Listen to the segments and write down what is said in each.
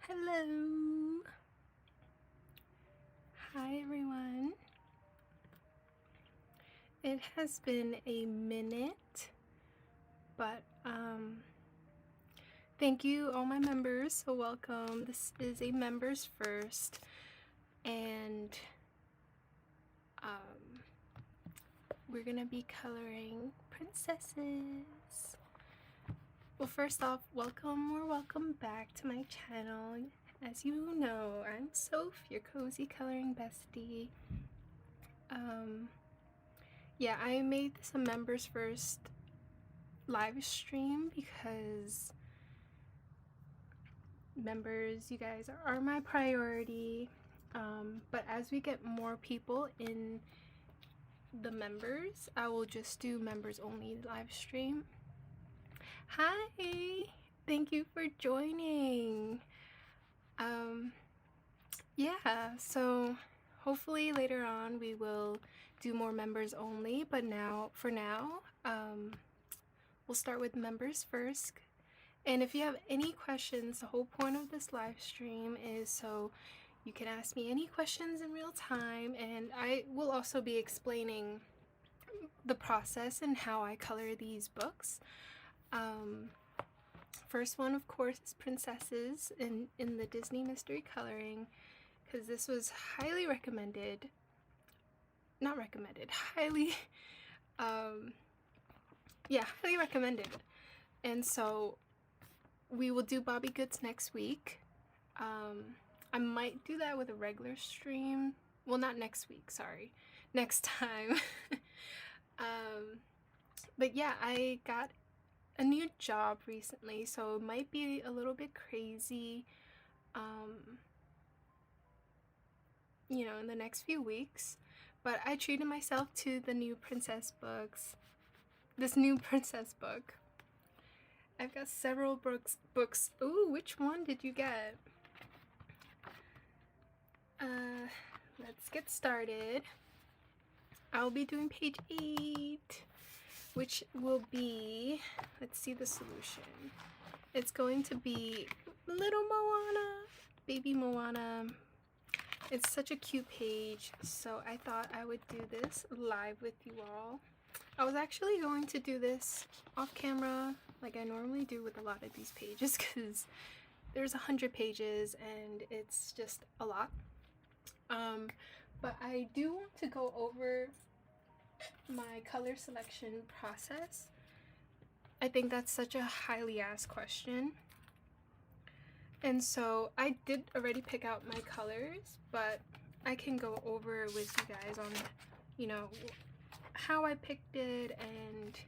Hello. Hi everyone. It has been a minute, but thank you all my members. So welcome. This is a members first, and we're gonna be coloring princesses. Well, first off, welcome or welcome back to my channel. As you know, I'm Soph, your cozy coloring bestie. Yeah, I made this a members first live stream because members, you guys are my priority. But as we get more people in the members, I will just do members only live stream. Hi, thank you for joining. Yeah, so hopefully later on we will do more members only, but for now we'll start with members first. And if you have any questions, the whole point of this live stream is so you can ask me any questions in real time, and I will also be explaining the process and how I color these books. First one, of course, is Princesses in the Disney Mystery Coloring, because this was highly recommended. Not recommended, highly, yeah, highly recommended. And so we will do Bobby Goods next week. I might do that with a regular stream. Well, not next week, sorry. Next time. But yeah, I got a new job recently, so it might be a little bit crazy, you know, in the next few weeks. But I treated myself to the new princess books. This new princess book. I've got several books. Ooh, which one did you get? Let's get started. I'll be doing page 8, which will be, let's see the solution. It's going to be little Moana, baby Moana. It's such a cute page, so I thought I would do this live with you all. I was actually going to do this off camera like I normally do with a lot of these pages, because there's 100 pages and it's just a lot. But I do want to go over my color selection process. I think that's such a highly asked question. And so I did already pick out my colors, but I can go over with you guys on, you know, how I picked it and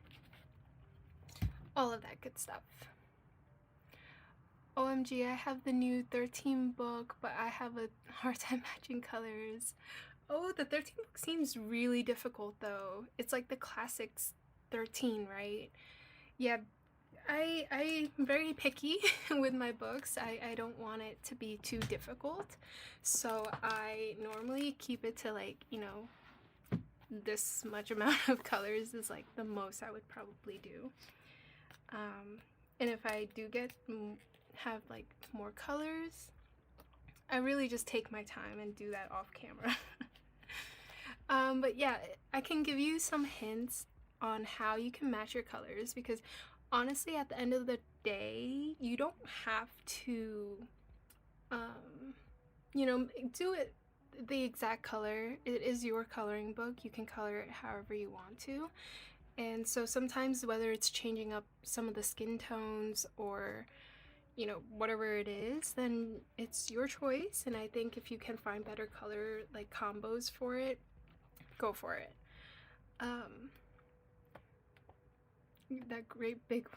all of that good stuff. OMG, I have the new 13 book, but I have a hard time matching colors. Oh, the 13 book seems really difficult though. It's like the classics 13, right? Yeah, I'm very picky with my books. I don't want it to be too difficult. So I normally keep it to, like, you know, this much amount of colors is like the most I would probably do. And if I do have like more colors, I really just take my time and do that off camera. But yeah, I can give you some hints on how you can match your colors, because honestly at the end of the day you don't have to you know, do it the exact color. It is your coloring book. You can color it however you want to. And so sometimes, whether it's changing up some of the skin tones or, you know, whatever it is, then it's your choice. And I think if you can find better color like combos for it, go for it. That great big,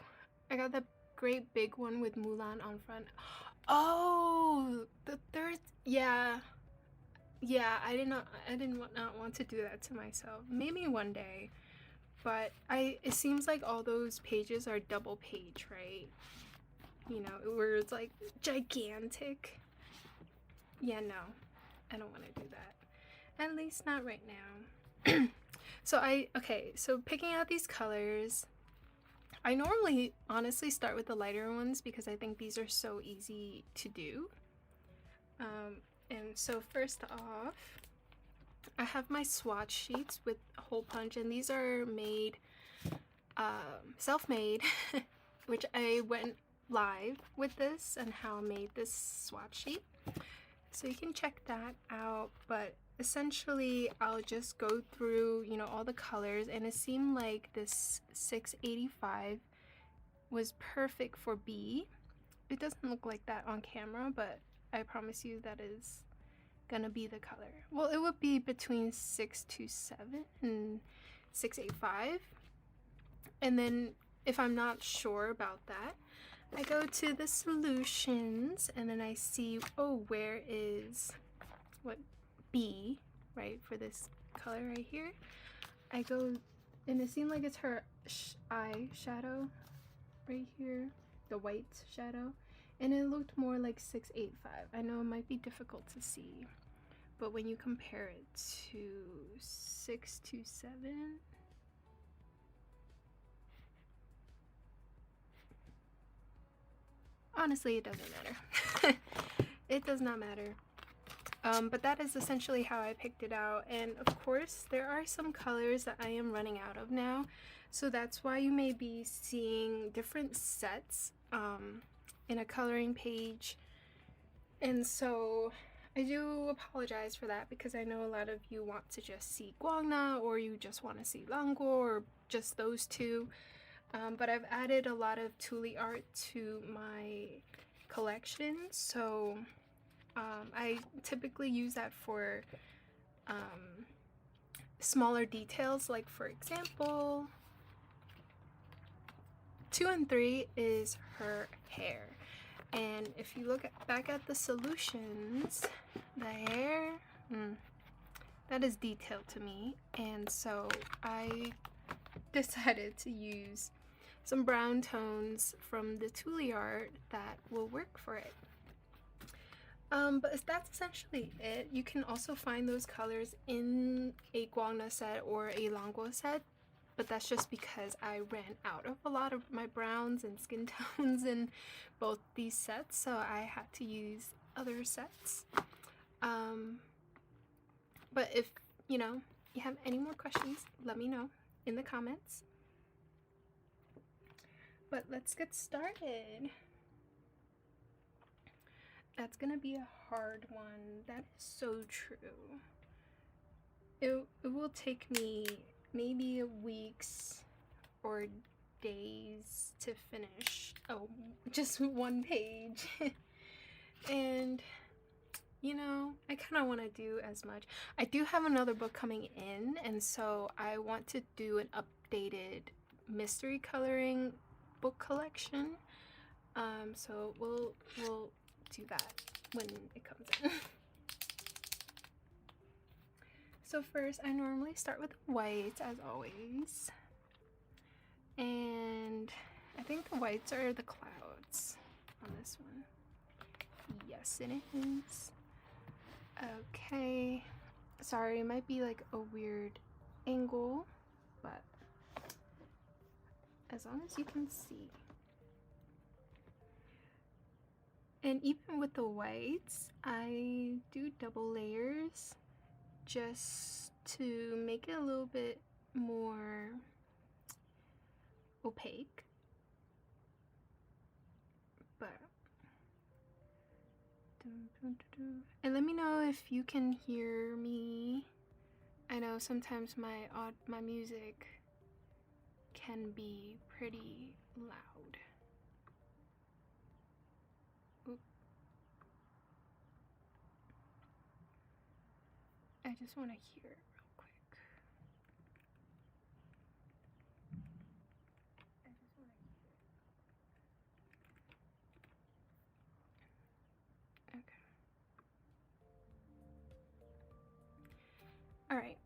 I got that great big one with Mulan on front. Oh, the third, yeah, I did not want to do that to myself. Maybe one day. But it seems like all those pages are double page, right? You know, where it's like gigantic. Yeah, no, I don't want to do that. At least not right now. So picking out these colors, I normally honestly start with the lighter ones because I think these are so easy to do. And so first off, I have my swatch sheets with hole punch, and these are made self-made, which I went live with this and how I made this swatch sheet, so you can check that out. But essentially I'll just go through, you know, all the colors, and it seemed like this 685 was perfect for B. It doesn't look like that on camera, but I promise you that is gonna be the color. Well, it would be between 627 and 685. And then if I'm not sure about that, I go to the solutions, and then I see, oh, where is what B, right, for this color right here. I go, and it seemed like it's her eye shadow right here, the white shadow, and it looked more like 685. I know it might be difficult to see, but when you compare it to 627, honestly, it doesn't matter. It does not matter. But that is essentially how I picked it out. And of course, there are some colors that I am running out of now. So that's why you may be seeing different sets in a coloring page. And so I do apologize for that, because I know a lot of you want to just see Guangna, or you just want to see Languo, or just those two. But I've added a lot of Tuli art to my collection, so I typically use that for smaller details. Like, for example, 2 and 3 is her hair, and if you look back at the solutions, the hair, that is detailed to me, and so I decided to use some brown tones from the Tuli art that will work for it. But that's essentially it. You can also find those colors in a Guangna set or a Languo set, but that's just because I ran out of a lot of my browns and skin tones in both these sets, so I had to use other sets. But if, you know, you have any more questions, let me know in the comments. But let's get started. That's gonna be a hard one. That is so true. It will take me maybe weeks or days to finish just one page. And you know, I kind of want to do as much. I do have another book coming in, and so I want to do an updated mystery coloring book collection. So we'll do that when it comes in. So first, I normally start with whites, as always, and I think the whites are the clouds on this one. Yes, it is. Okay, sorry, it might be like a weird angle, but as long as you can see. And even with the whites, I do double layers just to make it a little bit more opaque. But and let me know if you can hear me. I know sometimes my music can be pretty loud. Oop. I just want to hear it real quick. Okay. Alright,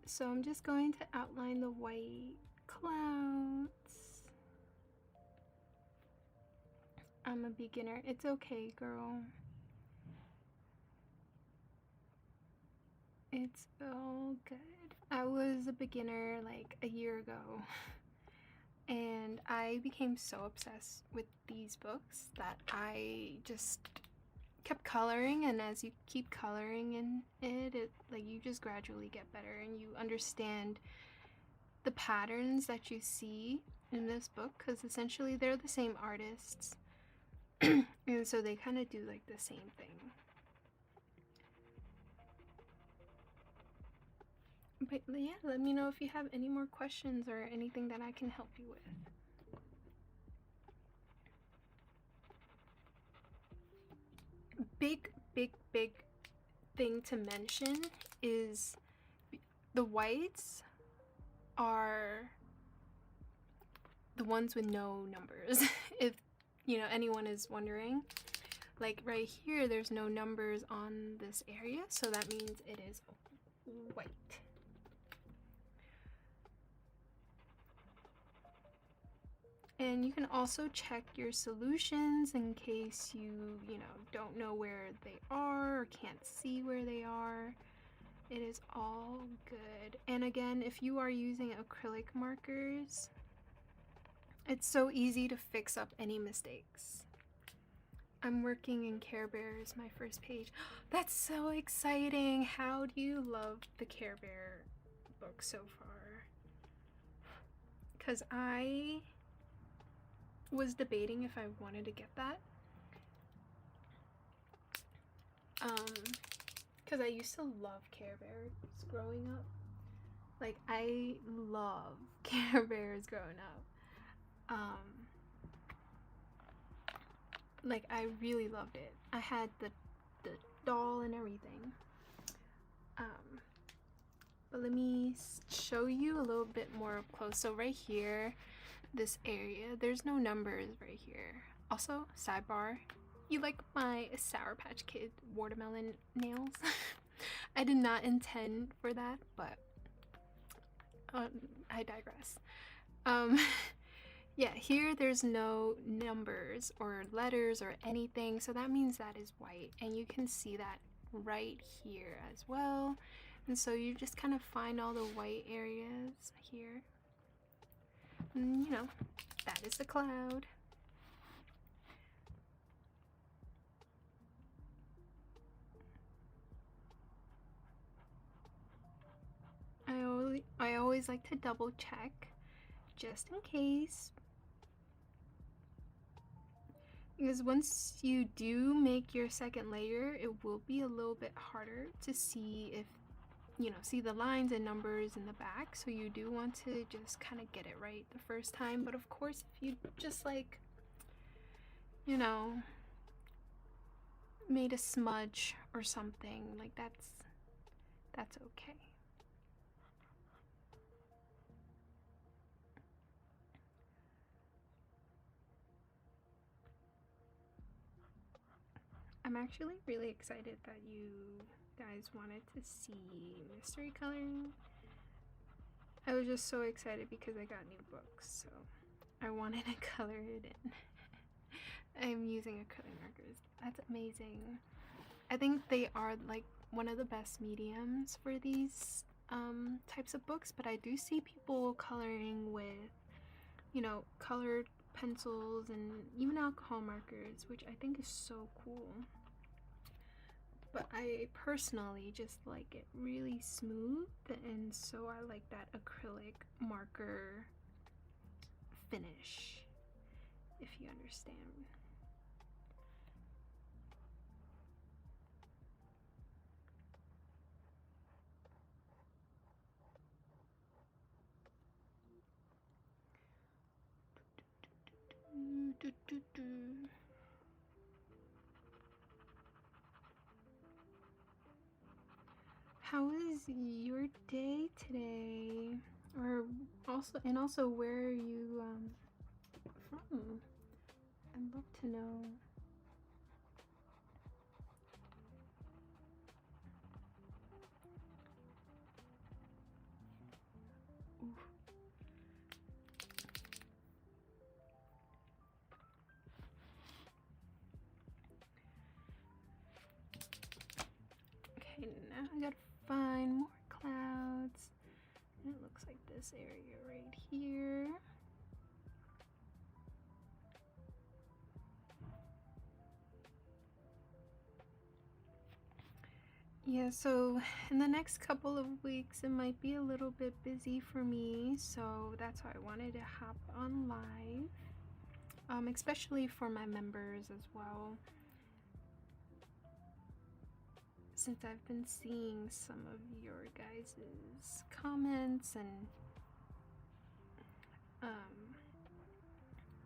so I'm just going to outline the white clouds. I'm a beginner. It's okay, girl. It's all good. I was a beginner like a year ago, and I became so obsessed with these books that I just kept coloring, and as you keep coloring in it, like, you just gradually get better and you understand the patterns that you see in this book, because essentially they're the same artists. And so they kind of do like the same thing. But yeah, let me know if you have any more questions or anything that I can help you with. Big thing to mention is the whites are the ones with no numbers. If anyone is wondering, like right here there's no numbers on this area, so that means it is white. And you can also check your solutions in case you don't know where they are or can't see where they are. It is all good. And again, if you are using acrylic markers, it's so easy to fix up any mistakes. I'm working in Care Bears, my first page. That's so exciting. How do you love the Care Bear book so far? Because I was debating if I wanted to get that. Because I used to love Care Bears growing up. Like, I love Care Bears growing up. Like, I really loved it. I had the doll and everything. But let me show you a little bit more up close. So right here, this area, there's no numbers right here. Also, sidebar, you like my Sour Patch Kid watermelon nails? I did not intend for that, but I digress. Yeah, here there's no numbers or letters or anything, so that means that is white, and you can see that right here as well. And so you just kind of find all the white areas here. And, that is the cloud. I always like to double check just in case, because once you do make your second layer, it will be a little bit harder to see if see the lines and numbers in the back, so you do want to just kind of get it right the first time. But of course, if you just like made a smudge or something, like that's okay. I'm actually really excited that you guys wanted to see mystery coloring. I was just so excited because I got new books, so I wanted to color it in. I'm using acrylic markers. That's amazing. I think they are like one of the best mediums for these types of books, but I do see people coloring with colored pencils and even alcohol markers, which I think is so cool. But I personally just like it really smooth, and so I like that acrylic marker finish, if you understand. How was your day today? Or also where are you from? I'd love to know. Oof. Okay, now I gotta find more clouds. And it looks like this area right here. Yeah, so in the next couple of weeks it might be a little bit busy for me, so that's why I wanted to hop on live, especially for my members as well, since I've been seeing some of your guys' comments and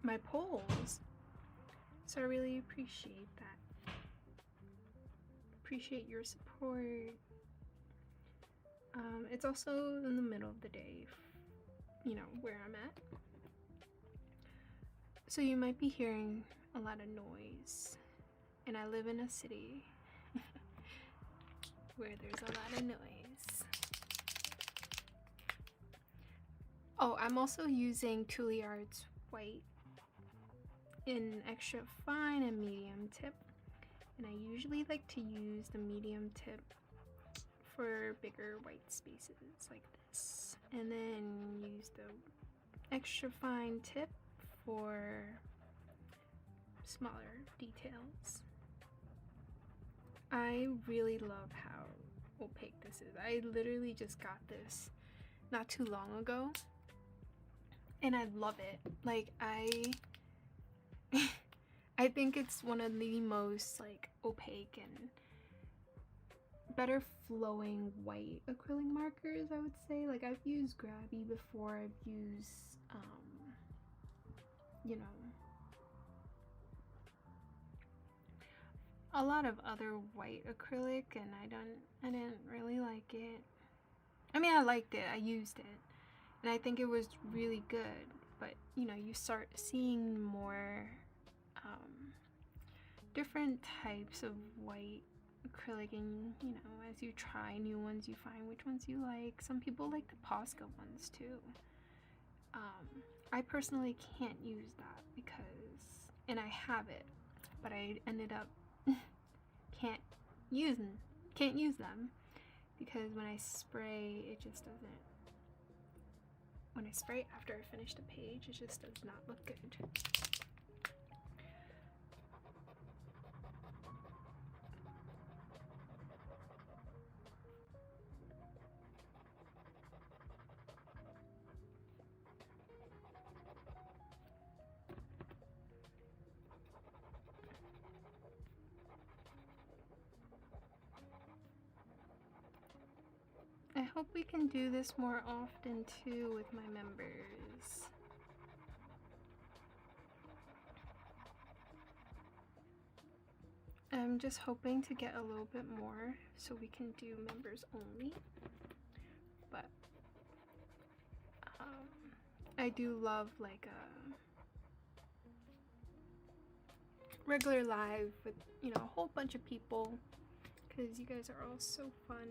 my polls, so I really appreciate that. Appreciate your support. It's also in the middle of the day, you know, where I'm at, so you might be hearing a lot of noise, and I live in a city where there's a lot of noise. Oh, I'm also using Couliard's white in extra fine and medium tip, and I usually like to use the medium tip for bigger white spaces like this, and then use the extra fine tip for smaller details. I really love how opaque this is. I literally just got this not too long ago, and I love it. Like, I think it's one of the most like opaque and better flowing white acrylic markers, I would say. Like, I've used Grabby before, I've used you know, a lot of other white acrylic, and I didn't really like it. I mean, I liked it, I used it, and I think it was really good, but you know, you start seeing more different types of white acrylic, and you know, as you try new ones, you find which ones you like. Some people like the Posca ones too. I personally can't use that because, and I have it, but I ended up can't use them because when I spray, it just doesn't. When I spray after I finish the page, it just does not look good. I hope we can do this more often too with my members. I'm just hoping to get a little bit more so we can do members only, but I do love like a regular live with, you know, a whole bunch of people, because you guys are all so fun.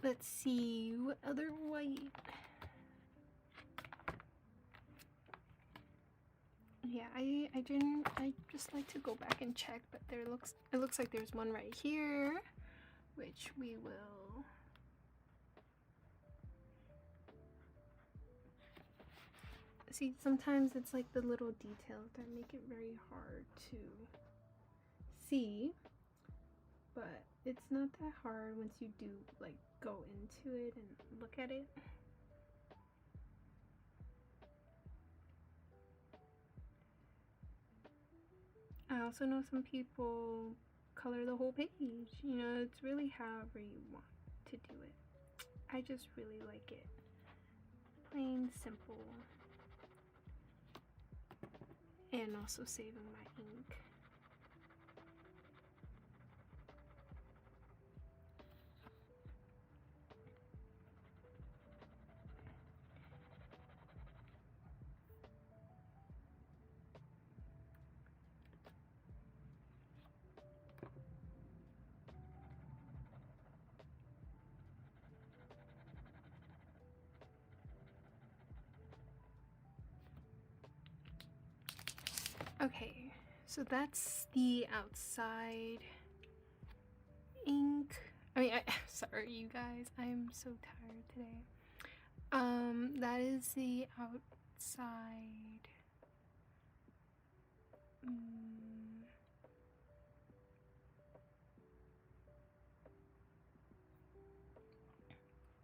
Let's see, what other white? Yeah, I just like to go back and check, but it looks like there's one right here, which we will see. Sometimes it's like the little details that make it very hard to see, but it's not that hard once you do like go into it and look at it. I also know some people color the whole page. You know, it's really however you want to do it. I just really like it plain simple, and also saving my ink. Okay, so that's the outside ink. I mean, sorry you guys, I'm so tired today. That is the outside.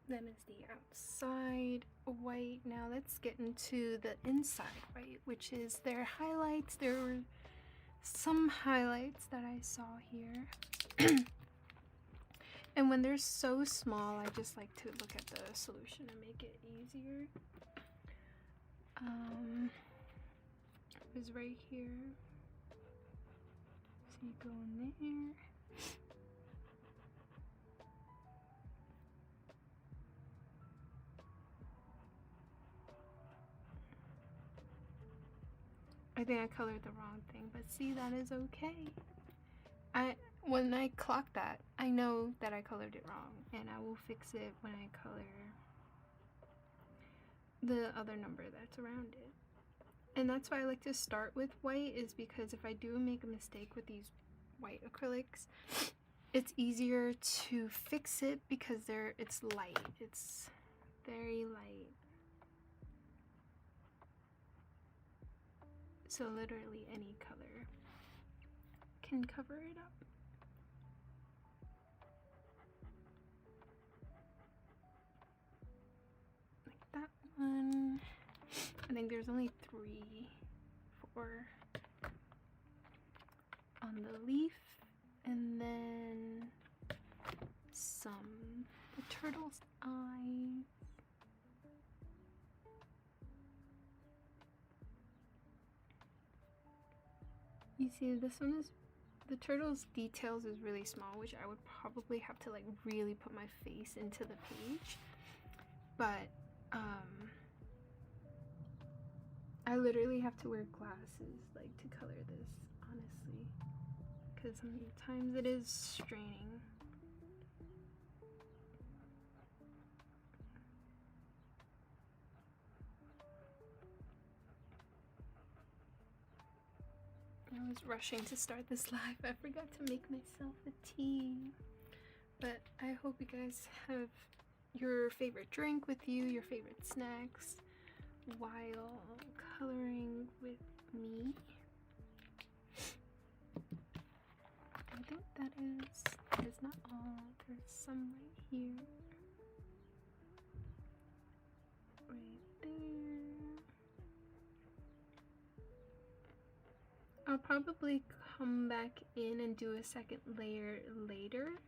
That is the outside white. Now let's get into the inside white, which is their highlights. There were some highlights that I saw here. And when they're so small, I just like to look at the solution and make it easier. It was right here. So you go in there. I think I colored the wrong thing, but see, that is okay. When I clock that, I know that I colored it wrong, and I will fix it when I color the other number that's around it. And that's why I like to start with white, is because if I do make a mistake with these white acrylics, it's easier to fix it because it's light. It's very light. So literally any color can cover it up. Like that one. I think there's only 3, 4 on the leaf, and then the turtle's eyes. You see, this one is, the turtle's details is really small, which I would probably have to like really put my face into the page. But I literally have to wear glasses like to color this, honestly, because sometimes it is straining. I was rushing to start this live. I forgot to make myself a tea. But I hope you guys have your favorite drink with you, your favorite snacks, while coloring with me. I think that is not all. There's some right here. Right there. I'll probably come back in and do a second layer later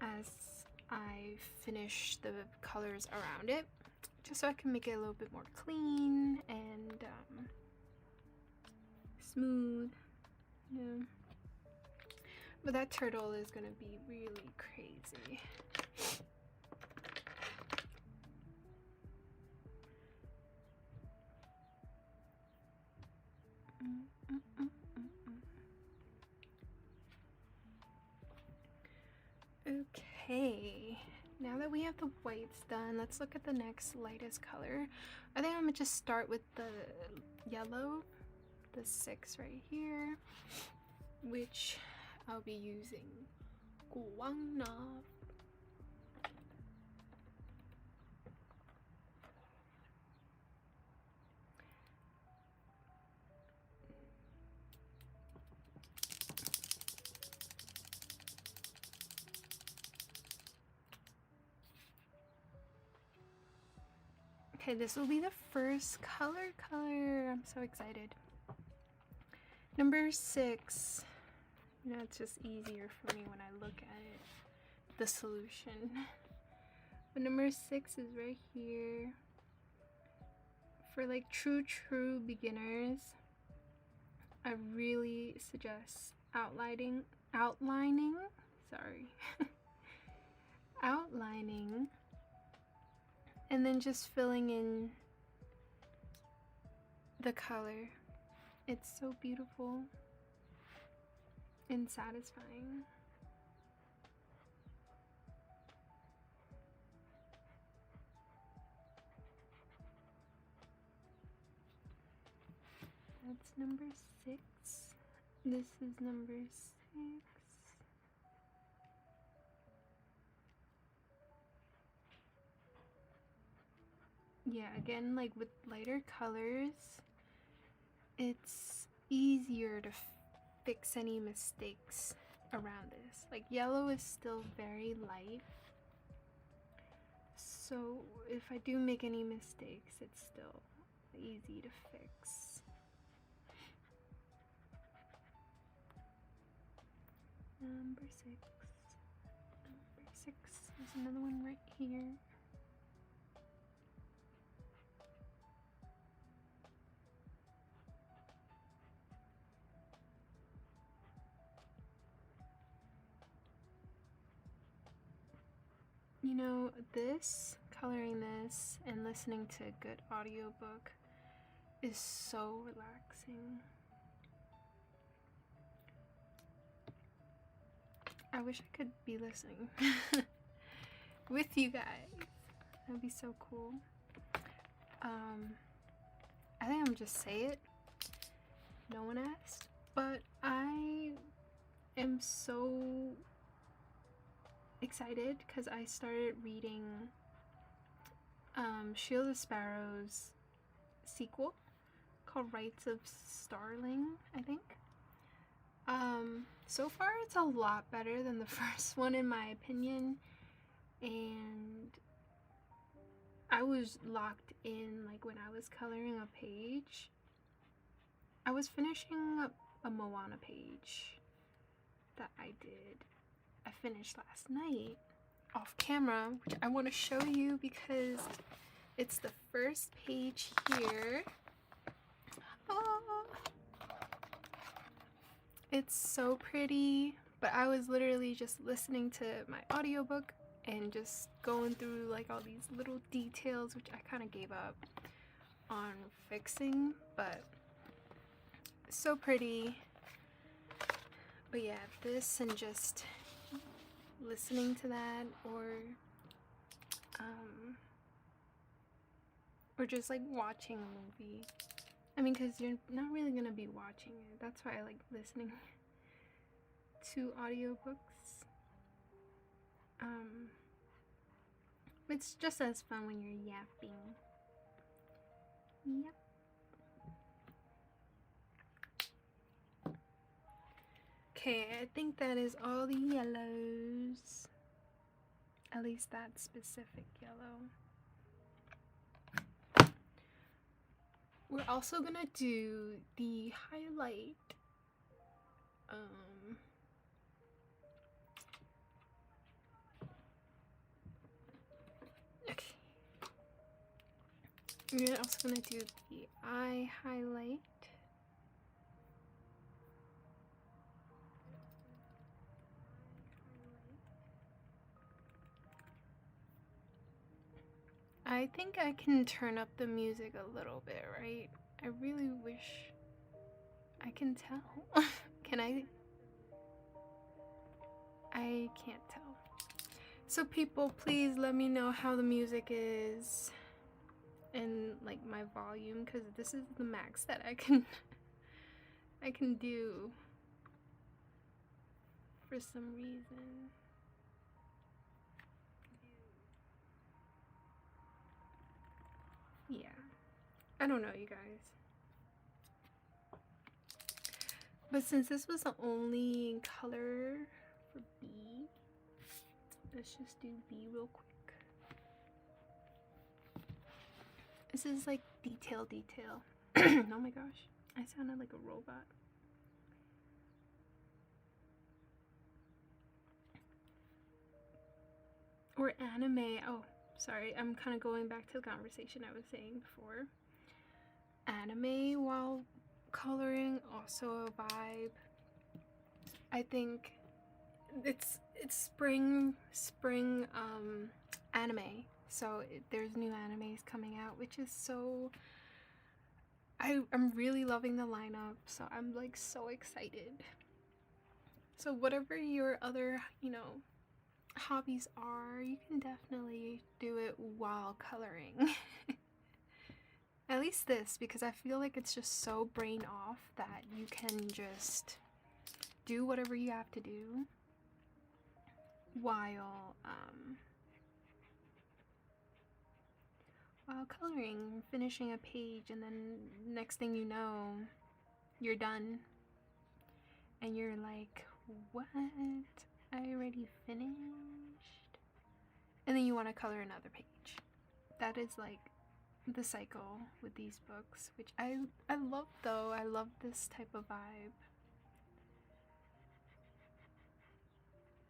as I finish the colors around it, just so I can make it a little bit more clean and smooth. Yeah. But that turtle is gonna be really crazy. Okay, now that we have the whites done, let's look at the next lightest color. I think I'm gonna just start with the yellow, the 6 right here, which I'll be using guang. Okay, this will be the first color. I'm so excited. Number 6. You know, it's just easier for me when I look at it, the solution. But number 6 is right here. For like true beginners, I really suggest outlining, and then just filling in the color. It's so beautiful and satisfying. That's number 6. This is number 6. yeah, again, like with lighter colors, it's easier to fix any mistakes around this. Like yellow is still very light, so if I do make any mistakes, it's still easy to fix. Number 6. Number 6. There's another one right here. You know, coloring this and listening to a good audiobook is so relaxing. I wish I could be listening with you guys. That'd be so cool. I think I'm just say it. No one asked, but I am so excited because I started reading Shield of Sparrow's sequel called Rights of Starling, I think. So far it's a lot better than the first one in my opinion, and I was locked in. Like when I was coloring a page, I was finishing a Moana page that I finished last night off camera, which I want to show you because it's the first page here. Oh, it's so pretty, but I was literally just listening to my audiobook and just going through like all these little details, which I kind of gave up on fixing, but so pretty. But yeah, this and just listening to that, or just like watching a movie. I mean, because you're not really gonna be watching it. That's why I like listening to audiobooks. It's just as fun when you're yapping. Yep. Okay, I think that is all the yellows. At least that specific yellow. We're also gonna do the highlight. Okay. We're also gonna do the eye highlight. I think I can turn up the music a little bit, right? I really wish I can tell. Can I? I can't tell. So people, please let me know how the music is and like my volume, because this is the max that I can do for some reason. Yeah, I don't know, you guys. But since this was the only color for B, let's just do B real quick. This is like detail. Oh my gosh, I sounded like a robot. Or anime. Oh, sorry, I'm kind of going back to the conversation I was saying before. Anime while coloring, also a vibe. I think it's spring anime, so there's new animes coming out, which is so I'm really loving the lineup, so I'm like so excited. So whatever your other, hobbies are, you can definitely do it while coloring. At least this, because I feel like it's just so brain off that you can just do whatever you have to do while while coloring, finishing a page, and then next thing you know, you're done. And you're like, what? I already finished? And then you want to color another page. That is like the cycle with these books, which I love though. I love this type of vibe.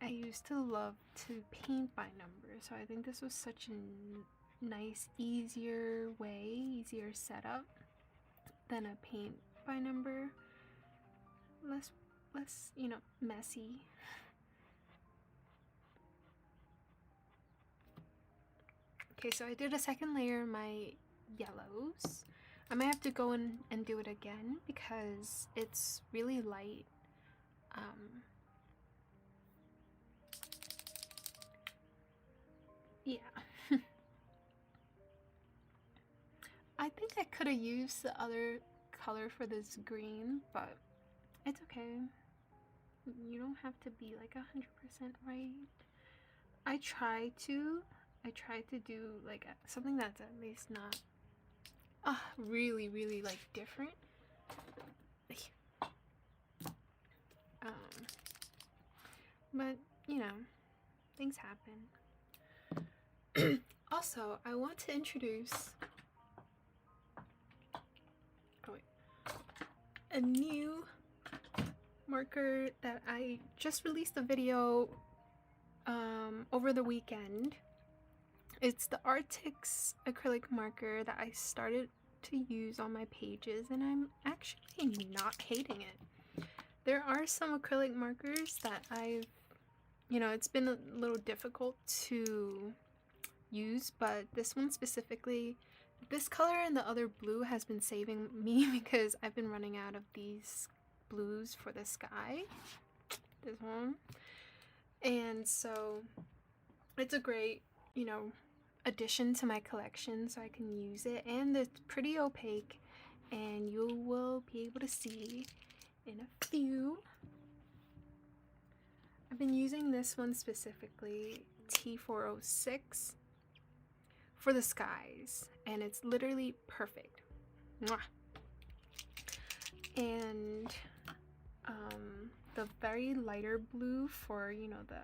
I used to love to paint by number, so I think this was such a nice, easier setup than a paint by number. Less, you know, messy. Okay, so I did a second layer in my yellows. I might have to go in and do it again because it's really light. Yeah. I think I could have used the other color for this green, but it's okay. You don't have to be like 100% right. I try to do like something that's at least not really like different. But you know, things happen. Also, I want to introduce a new marker that I just released a video over the weekend. It's the Áர்tagsန့ acrylic marker that I started to use on my pages, and I'm actually not hating it. There are some acrylic markers that it's been a little difficult to use, but this one specifically, this color and the other blue has been saving me because I've been running out of these blues for the sky. This one. And so it's a great, addition to my collection, so I can use it, and it's pretty opaque, and you will be able to see in a few. I've been using this one specifically, T406, for the skies, and it's literally perfect. Mwah. And the very lighter blue for the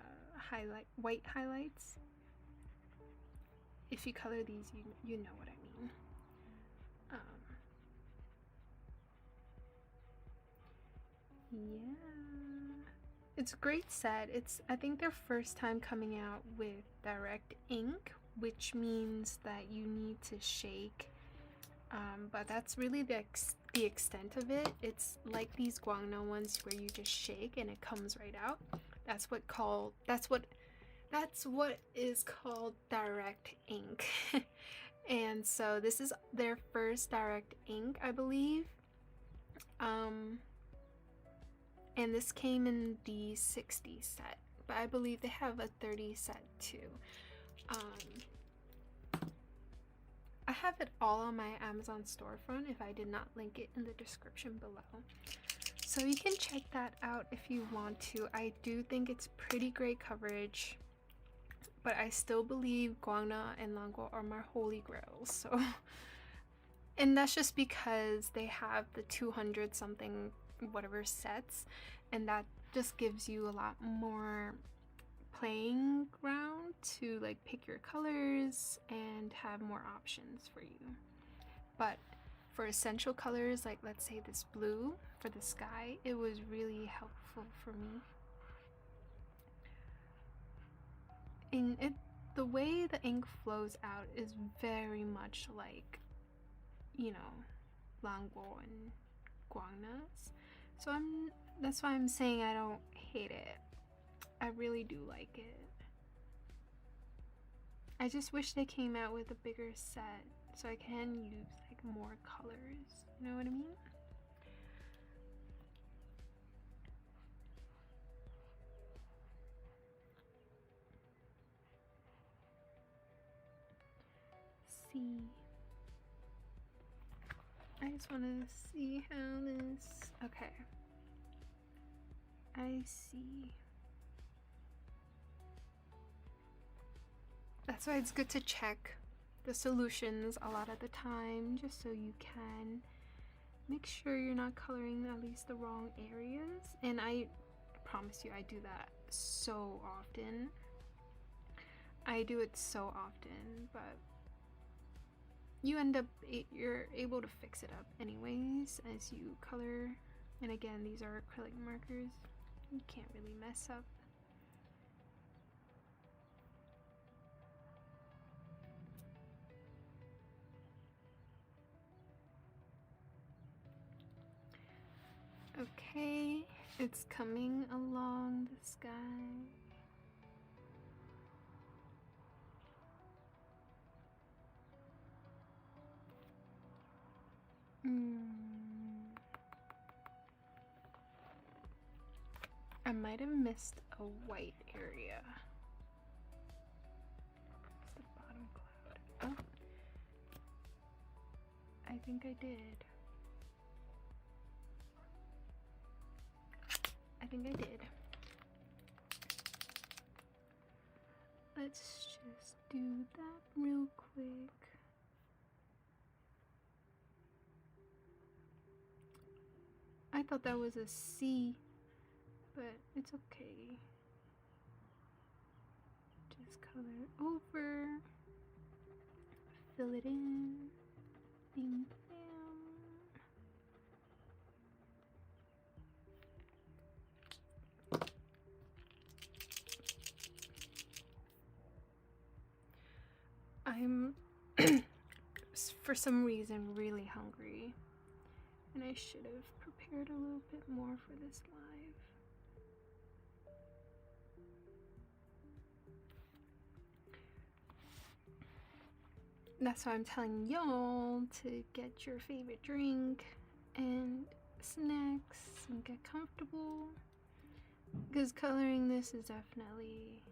white highlights. If you color these, you know what I mean. Yeah, it's a great set. It's, I think, their first time coming out with direct ink, which means that you need to shake, but that's really the extent of it. It's like these guangna ones where you just shake and it comes right out. That's what is called direct ink. And so this is their first direct ink, I believe. And this came in the 60 set, but I believe they have a 30 set too. I have it all on my Amazon storefront if I did not link it in the description below. So you can check that out if you want to. I do think it's pretty great coverage, but I still believe guangna and languo are my holy grails. So, and that's just because they have the 200 something whatever sets, and that just gives you a lot more playing ground to like pick your colors and have more options for you. But for essential colors, like let's say this blue for the sky, it was really helpful for me. And the way the ink flows out is very much like, languo and guangnas. So that's why I'm saying I don't hate it. I really do like it. I just wish they came out with a bigger set so I can use like more colors. You know what I mean? See. I just want to see how this. Okay. I see. That's why it's good to check the solutions a lot of the time, just so you can make sure you're not coloring at least the wrong areas. And I promise you, I do that so often. I do it so often, but you end up, you're able to fix it up anyways as you color. And again, these are acrylic markers. You can't really mess up. Okay, it's coming along the sky. I might have missed a white area. It's the bottom cloud. Oh, I think I did. I think I did. Let's just do that real quick. I thought that was a C, but it's okay. Just color over, fill it in, bing bam. I'm for some reason really hungry, and I should have prepared a little bit more for this live. That's why I'm telling y'all to get your favorite drink and snacks and get comfortable, because coloring this is definitely,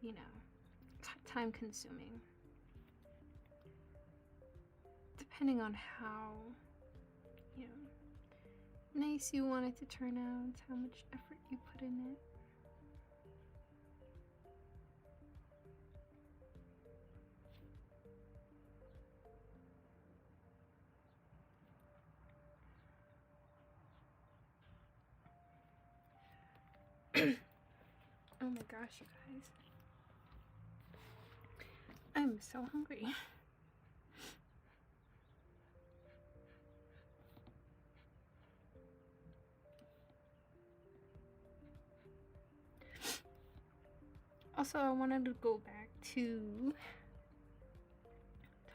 you know, time consuming, depending on how, you know, nice you want it to turn out, how much effort you put in it. Oh my gosh, you guys. I'm so hungry. Also, I wanted to go back to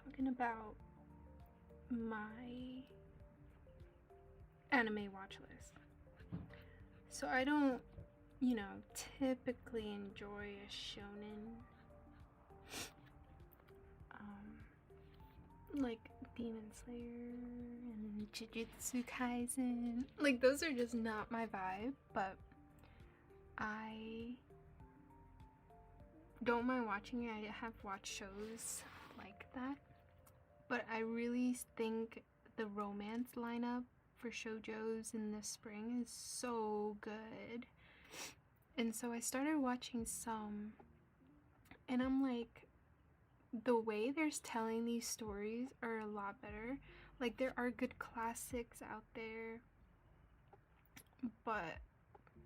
talking about my anime watch list. So I don't, you know, typically enjoy a shonen, like Demon Slayer and Jujutsu Kaisen. Like, those are just not my vibe, but I don't mind watching it. I have watched shows like that, but I really think the romance lineup for shoujos in the spring is so good. And so I started watching some, and I'm like, the way they're telling these stories are a lot better. Like, there are good classics out there, but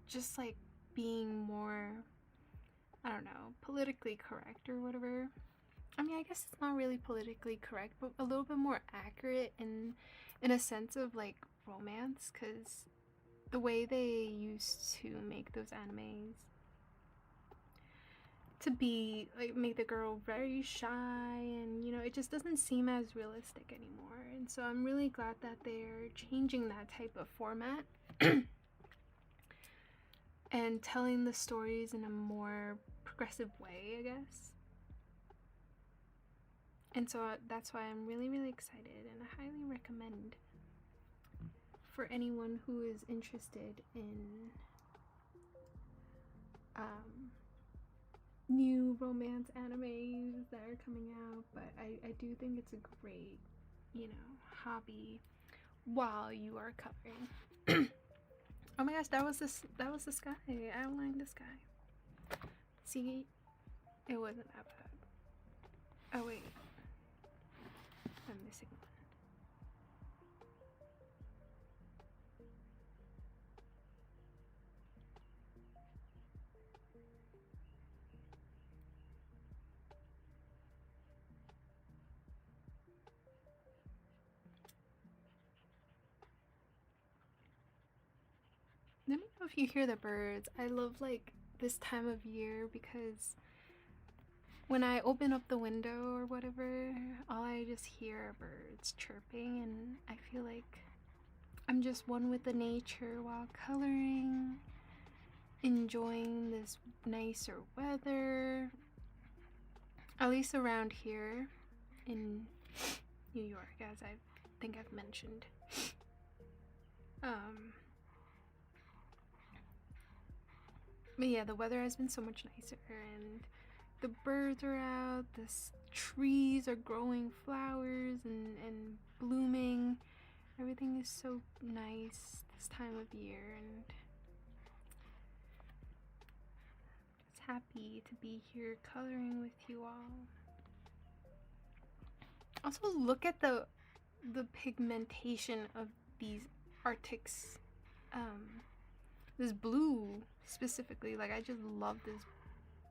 just like being more, I don't know, politically correct or whatever. I mean, I guess it's not really politically correct, but a little bit more accurate in a sense of like romance, because the way they used to make those animes to be like, make the girl very shy, and you know, it just doesn't seem as realistic anymore. And so I'm really glad that they're changing that type of format and telling the stories in a more progressive way, I guess. And so that's why I'm really, really excited, and I highly recommend for anyone who is interested in new romance animes that are coming out. But I do think it's a great, you know, hobby while you are coloring. Oh my gosh, that was the sky. I outlined the sky. See, it wasn't that bad. Oh wait, I'm missing one. Let me know if you hear the birds. I love like this time of year because when I open up the window or whatever, all I just hear are birds chirping, and I feel like I'm just one with the nature while coloring, enjoying this nicer weather, at least around here in New York, as I think I've mentioned. But yeah, the weather has been so much nicer, and the birds are out, the trees are growing flowers and blooming. Everything is so nice this time of year, and just happy to be here coloring with you all. Also, look at the pigmentation of these Arctics. This blue specifically, like I just love this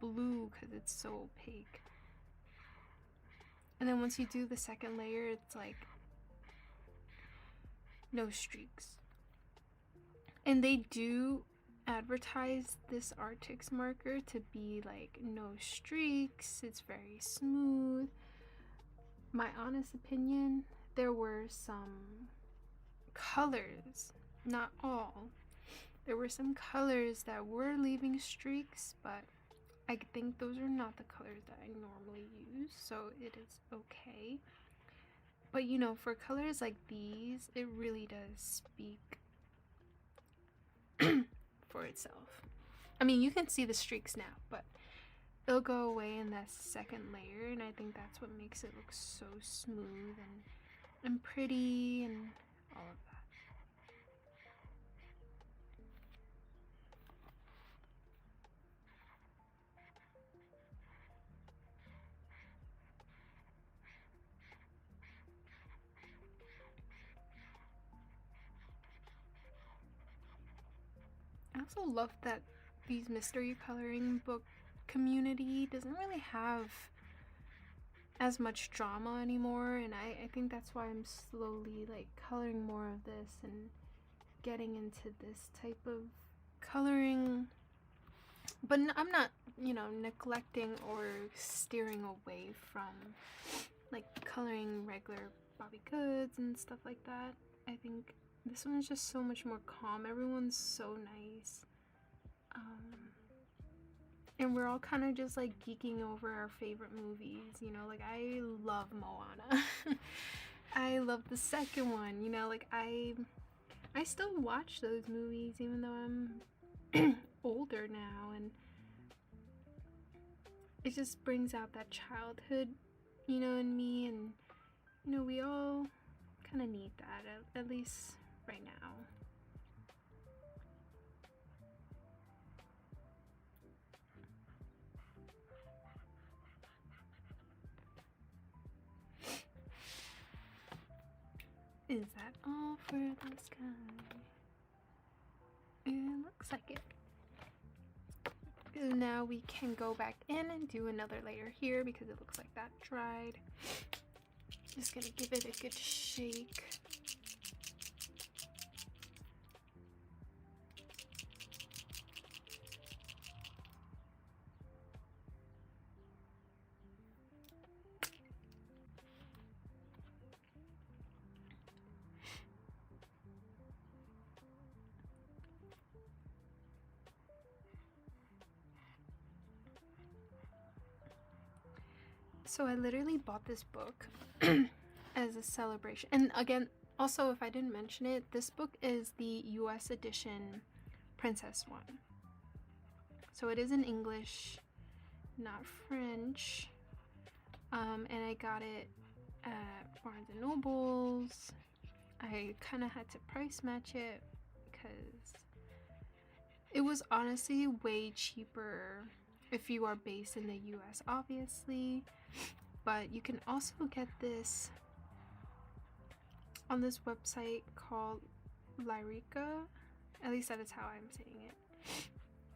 blue because it's so opaque. And then once you do the second layer, it's like no streaks. And they do advertise this Arctics marker to be like no streaks, it's very smooth. My honest opinion, there were some colors, not all, there were some colors that were leaving streaks, but I think those are not the colors that I normally use, so it is okay. But you know, for colors like these, it really does speak for itself. I mean, you can see the streaks now, but it'll go away in that second layer, and I think that's what makes it look so smooth and pretty and all of that. I also love that these mystery coloring book community doesn't really have as much drama anymore, and I think that's why I'm slowly like coloring more of this and getting into this type of coloring. But I'm not, you know, neglecting or steering away from like coloring regular Bobby Goods and stuff like that. I think this one is just so much more calm. Everyone's so nice. And we're all kind of just like geeking over our favorite movies, you know, like I love Moana. I love the second one, you know, like I still watch those movies even though I'm older now, and it just brings out that childhood, you know, in me, and you know, we all kind of need that, at least right now. Is that all for the sky? It looks like it. Now we can go back in and do another layer here because it looks like that dried. Just gonna give it a good shake. So I literally bought this book as a celebration. And again, also, if I didn't mention it, this book is the US edition Princess one. So it is in English, not French. And I got it at Barnes & Noble's. I kind of had to price match it because it was honestly way cheaper if you are based in the US, obviously. But you can also get this on this website called Lyrica. At least that is how I'm saying it.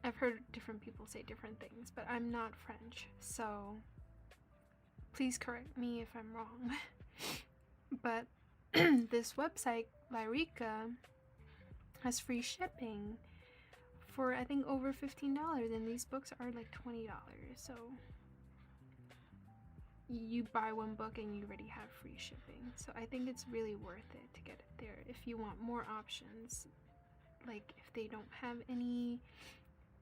I've heard different people say different things, but I'm not French, so please correct me if I'm wrong. But this website, Lyrica, has free shipping for I think over $15, and these books are like $20. So you buy one book and you already have free shipping. So I think it's really worth it to get it there if you want more options. Like if they don't have any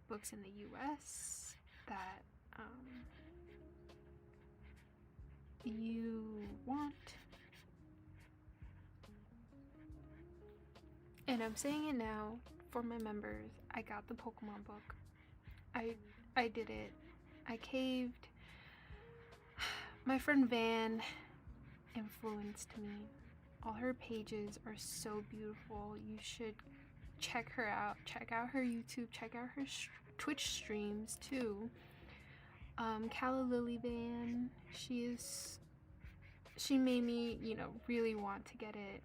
books in the US that you want. And I'm saying it now for my members. I got the Pokemon book. I did it. I caved. My friend Van influenced me. All her pages are so beautiful. You should check her out. Check out her YouTube. Check out her Twitch streams too. Calla Lily Van. She made me, really want to get it.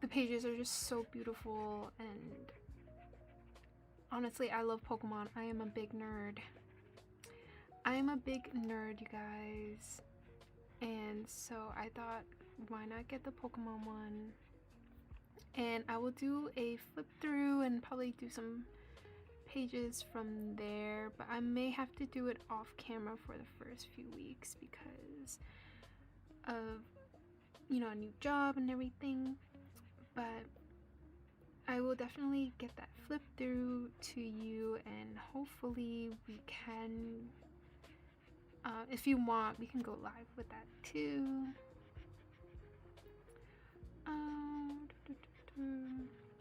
The pages are just so beautiful, and honestly, I love Pokemon. I am a big nerd. You guys. And so I thought, why not get the Pokemon one? And I will do a flip through and probably do some pages from there, but I may have to do it off camera for the first few weeks because of, a new job and everything. But I will definitely get that flip through to you, and hopefully we can, if you want, we can go live with that too.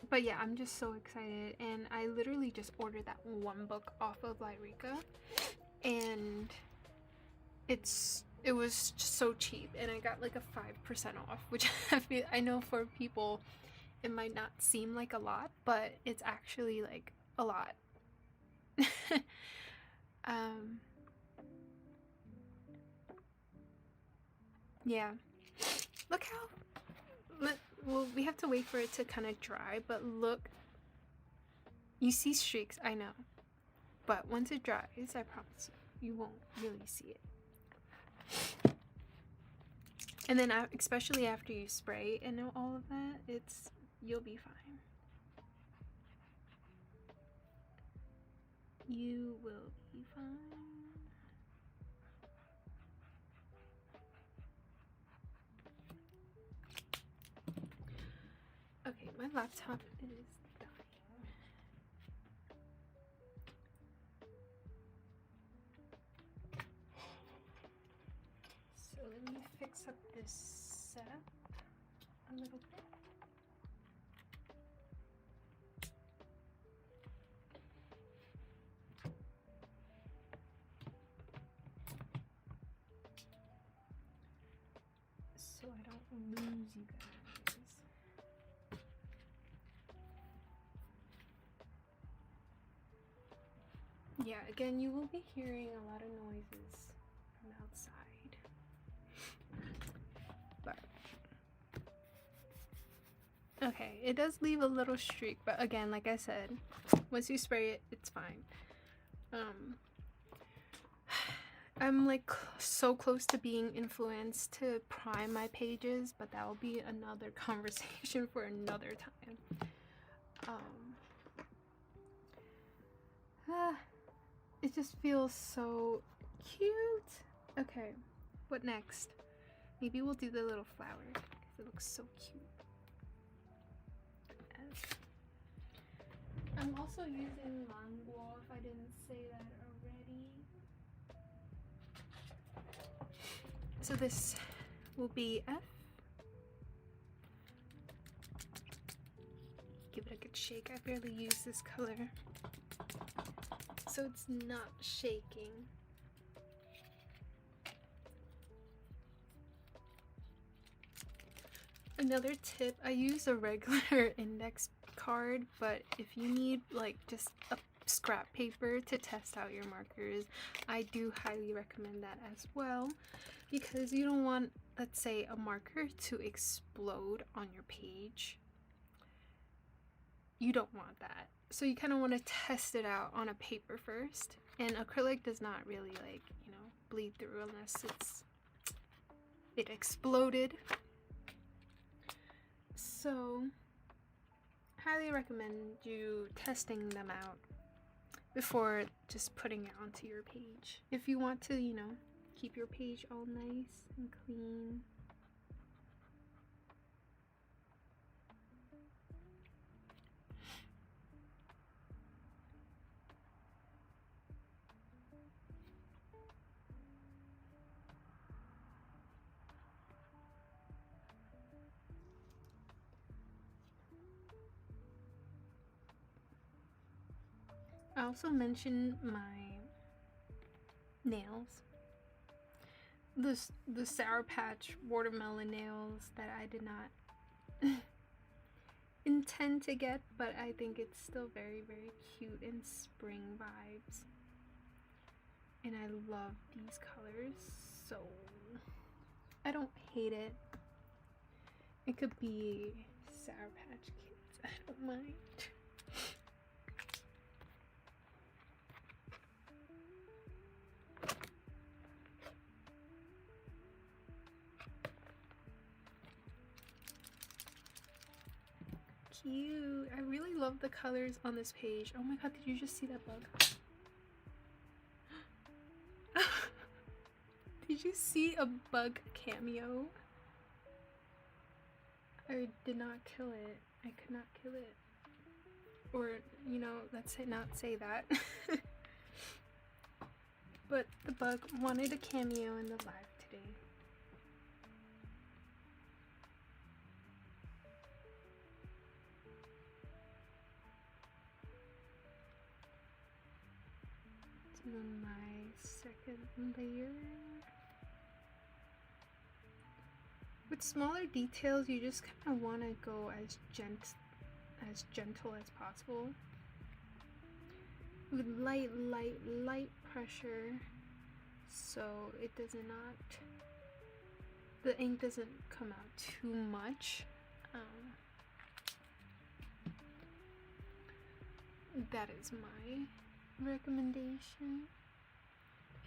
But yeah, I'm just so excited, and I literally just ordered that one book off of Lyrica, and it was just so cheap, and I got like a 5% off, which I know for people it might not seem like a lot, but it's actually like a lot. Yeah, look how well, we have to wait for it to kind of dry, but look, you see streaks, I know, but once it dries, I promise you won't really see it. And then especially after you spray and all of that, you'll be fine. You will be fine. Okay, my laptop is dying. So let me fix up this setup a little bit. So I don't lose you guys. Yeah, again, you will be hearing a lot of noises from outside. But okay, it does leave a little streak, but again, like I said, once you spray it, it's fine. I'm like so close to being influenced to prime my pages, but that will be another conversation for another time. It just feels so cute. Okay, what next? Maybe we'll do the little flower because it looks so cute. I'm also using Manguo, if I didn't say that already. So this will be F. Give it a good shake. I barely use this color, so it's not shaking. Another tip, I use a regular index card, but if you need like just a scrap paper to test out your markers. I do highly recommend that as well, because you don't want, let's say, a marker to explode on your page. You don't want that. So you kind of want to test it out on a paper first. And acrylic does not really, like, you know, bleed through unless it exploded. So highly recommend you testing them out before just putting it onto your page. If you want to, you know, keep your page all nice and clean. I also mentioned my nails. The Sour Patch watermelon nails that I did not intend to get, but I think it's still very, very cute and spring vibes. And I love these colors, so I don't hate it. It could be Sour Patch Kids, I don't mind. Cute. I really love the colors on this page. Oh my god, did you just see that bug? Did you see a bug cameo? I did not kill it. I could not kill it. Or, you know, let's not say that. But the bug wanted a cameo in the live today. Do my second layer. With smaller details, you just kind of want to go as gentle as possible. With light pressure, so it does not, the ink doesn't come out too much. That is my recommendation.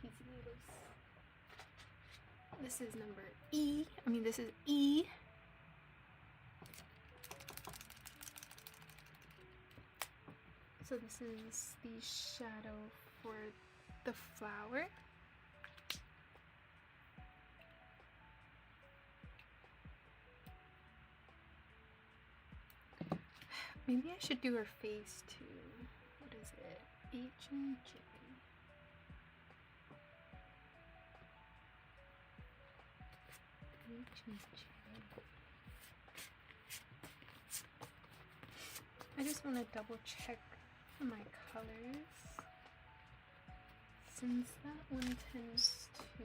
Pizza noodles. This is number E. I mean, this is E. So this is the shadow for the flower. Maybe I should do her face too. What is it? H and J. I just want to double check my colors, since that one tends to,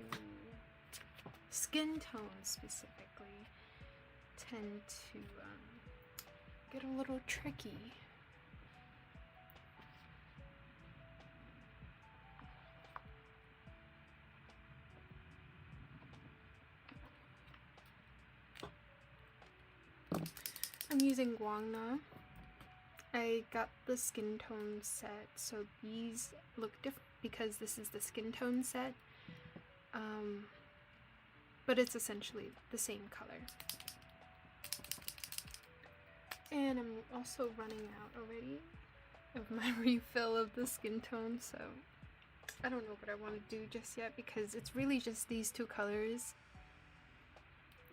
skin tones specifically, tend to get a little tricky. I'm using Guangna. I got the skin tone set, so these look different because this is the skin tone set, but it's essentially the same color. And I'm also running out already of my refill of the skin tone, so I don't know what I want to do just yet because it's really just these two colors.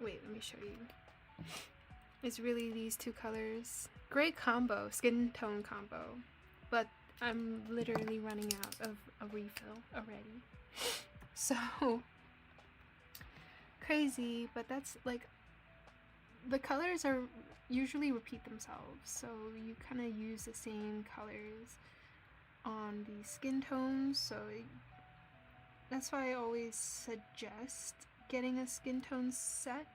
Wait, let me show you. It's really these two colors. Great combo, skin tone combo, but I'm literally running out of a refill already. So crazy, but that's like, the colors are usually repeat themselves, so you kind of use the same colors on the skin tones, so that's why I always suggest getting a skin tone set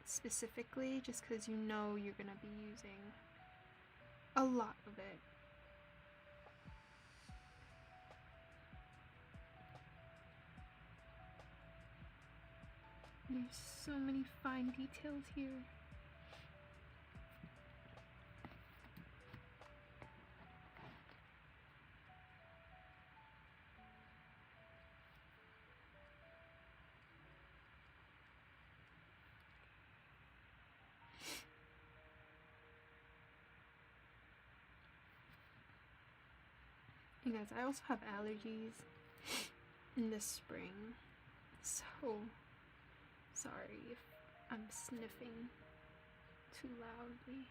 specifically, just because you know you're gonna be using a lot of it. There's so many fine details here. And guys, I also have allergies in the spring, so sorry if I'm sniffing too loudly.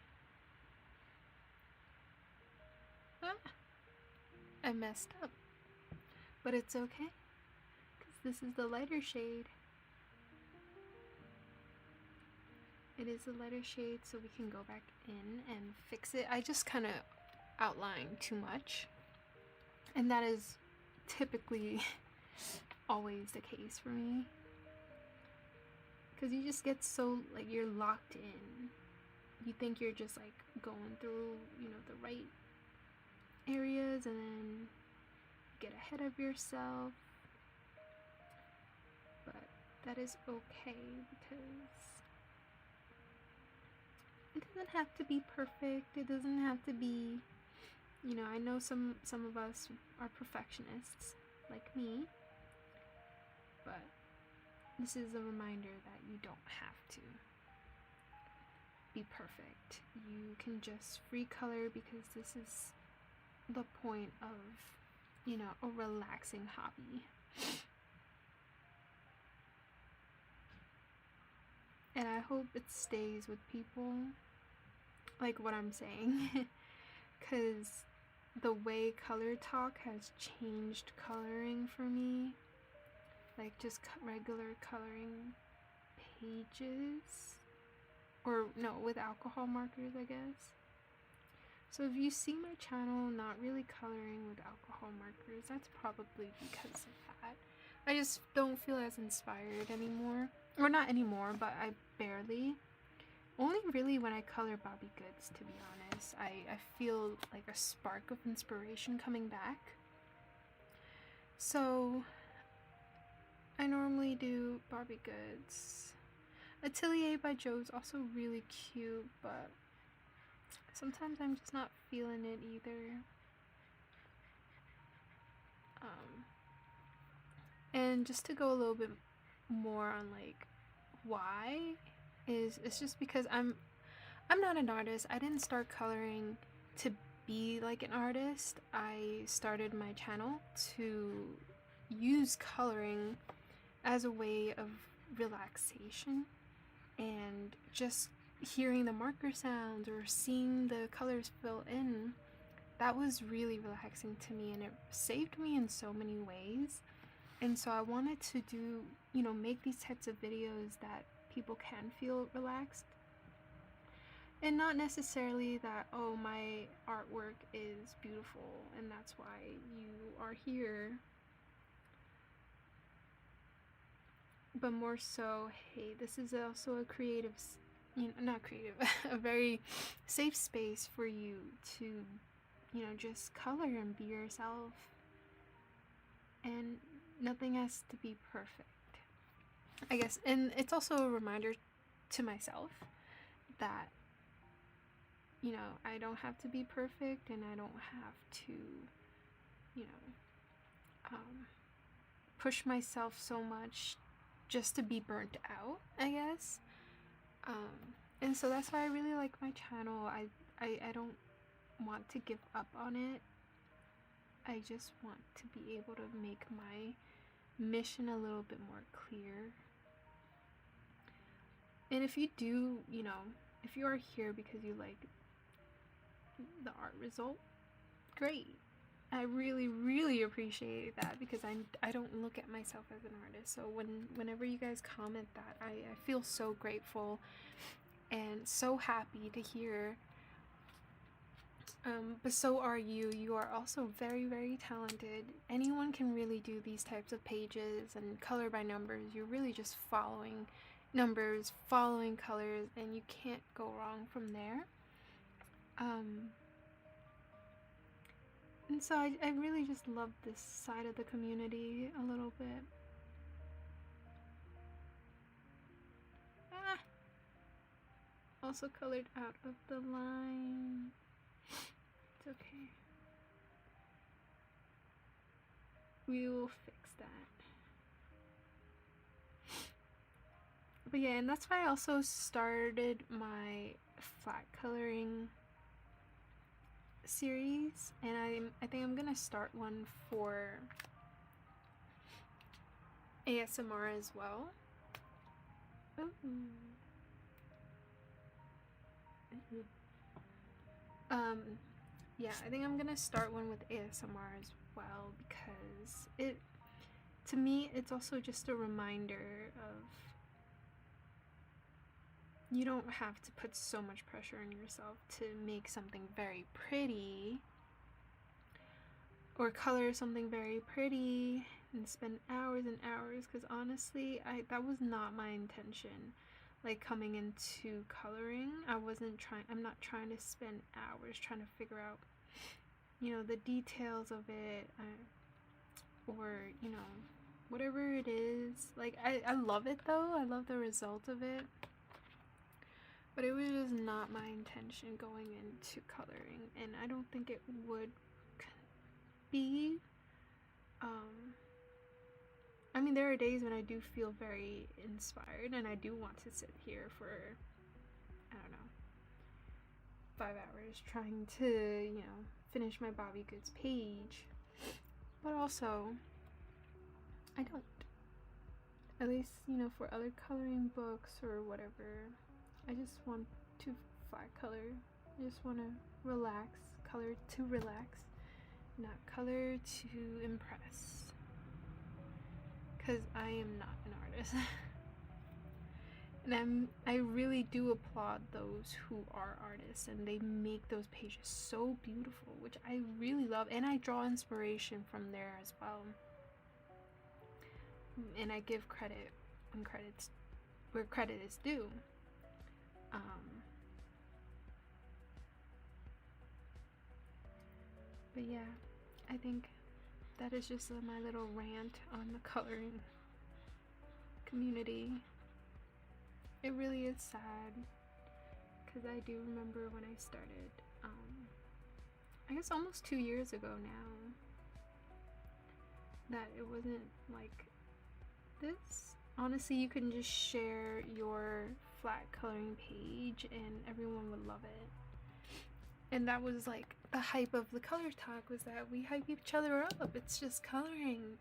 Ah, I messed up, but it's okay, because this is the lighter shade. It is a lighter shade, so we can go back in and fix it. I just kind of outlined too much, and that is typically always the case for me, because you just get so, like, you're locked in. You think you're just like going through, you know, the right areas, and then get ahead of yourself. But that is okay, because it doesn't have to be perfect. It doesn't have to be, you know, I know some of us are perfectionists like me, but this is a reminder that you don't have to be perfect. You can just free color, because this is the point of, you know, a relaxing hobby. And I hope it stays with people, like what I'm saying, because the way Color Talk has changed coloring for me, like just regular coloring pages, or no, with alcohol markers, I guess. So if you see my channel not really coloring with alcohol markers, that's probably because of that. I just don't feel as inspired anymore. Or not anymore, but I barely. Only really when I color Bobby Goods, to be honest. I feel like a spark of inspiration coming back. So I normally do Barbie Goods. Atelier by Joe is also really cute, but sometimes I'm just not feeling it either. And just to go a little bit more on like why is, it's just because I'm not an artist. I didn't start coloring to be like an artist. I started my channel to use coloring as a way of relaxation, and just hearing the marker sounds or seeing the colors fill in, that was really relaxing to me, and it saved me in so many ways. And so I wanted to do, you know, make these types of videos that people can feel relaxed. And not necessarily that, oh, my artwork is beautiful and that's why you are here. But more so, hey, this is also a creative, you know, not creative, a very safe space for you to, you know, just color and be yourself. And nothing has to be perfect, I guess. And it's also a reminder to myself that, you know, I don't have to be perfect, and I don't have to, you know, push myself so much just to be burnt out, I guess. And so that's why I really like my channel. I don't want to give up on it. I just want to be able to make my mission a little bit more clear. And if you do, you know, if you are here because you like the art result, great. I really, really appreciate that, because I don't look at myself as an artist. So whenever you guys comment that, I feel so grateful and so happy to hear. But so are you. You are also very, very talented. Anyone can really do these types of pages and color by numbers. You're really just following numbers, following colors, and you can't go wrong from there. And so I really just love this side of the community a little bit. also colored out of the line. It's okay. We will fix that. But yeah, and that's why I also started my flat coloring series, and I think I'm gonna start one for ASMR as well. Yeah, I think I'm gonna start one with ASMR as well, because to me it's also just a reminder of you don't have to put so much pressure on yourself to make something very pretty or color something very pretty and spend hours and hours, because honestly that was not my intention. Like, coming into coloring, I'm not trying to spend hours trying to figure out, you know, the details of it, or, you know, whatever it is. Like, I love it though, I love the result of it, but it was just not my intention going into coloring, and I don't think it would be. I mean, there are days when I do feel very inspired and I do want to sit here for, I don't know, 5 hours trying to, you know, finish my Bobby Goods page. But also, I don't. At least, you know, for other coloring books or whatever, I just want to flat color. I just want to relax, color to relax, not color to impress. Because I am not an artist. And I really do applaud those who are artists and they make those pages so beautiful, which I really love, and I draw inspiration from there as well. And I give credit where credit is due. But yeah, I think that is just my little rant on the coloring community. It really is sad, because I do remember when I started, I guess almost 2 years ago now, that it wasn't like this. Honestly, you can just share your flat coloring page and everyone would love it. And that was like the hype of the color talk, was that we hype each other up. It's just coloring.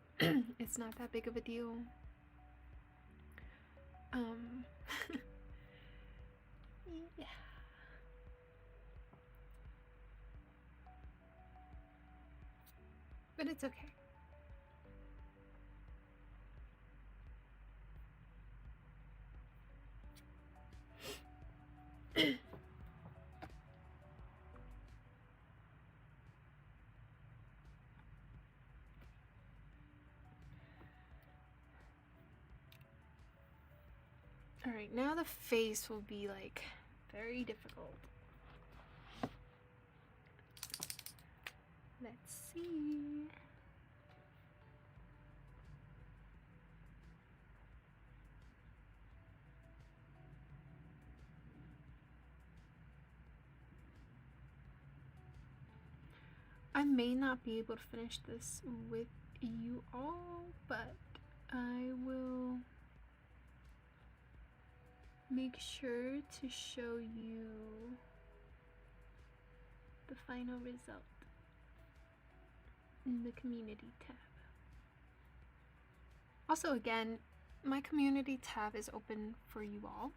It's not that big of a deal. Yeah. But it's okay. Alright, now the face will be like very difficult. Let's see. I may not be able to finish this with you all, but I will make sure to show you the final result in the community tab. Also, again, my community tab is open for you all.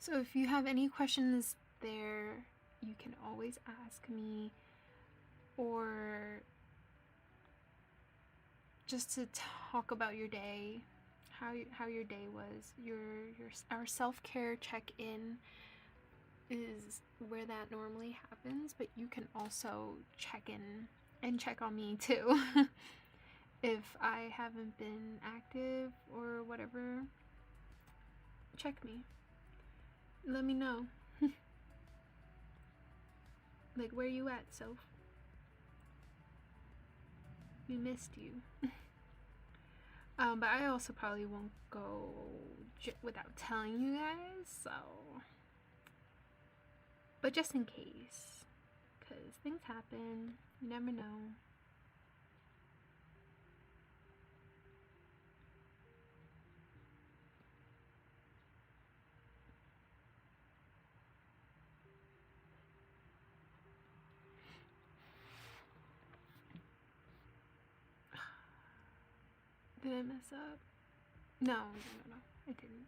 So if you have any questions there, you can always ask me, or just to talk about your day, how your day was. Our self-care check-in is where that normally happens, but you can also check in and check on me too. If I haven't been active or whatever, check me. Let me know. Like, where you at, Soph? We missed you. But I also probably won't go without telling you guys, so. But just in case, because things happen, you never know. Did I mess up? No, I didn't.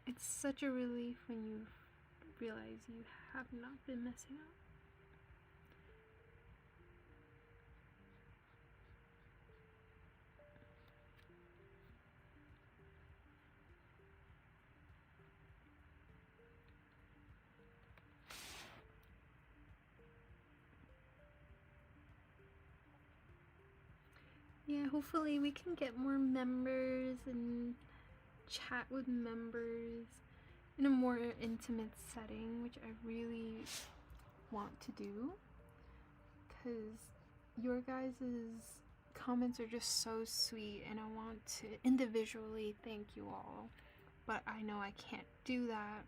It's such a relief when you realize you have not been messing up. Yeah, hopefully we can get more members and chat with members in a more intimate setting, which I really want to do, because your guys' comments are just so sweet and I want to individually thank you all, but I know I can't do that.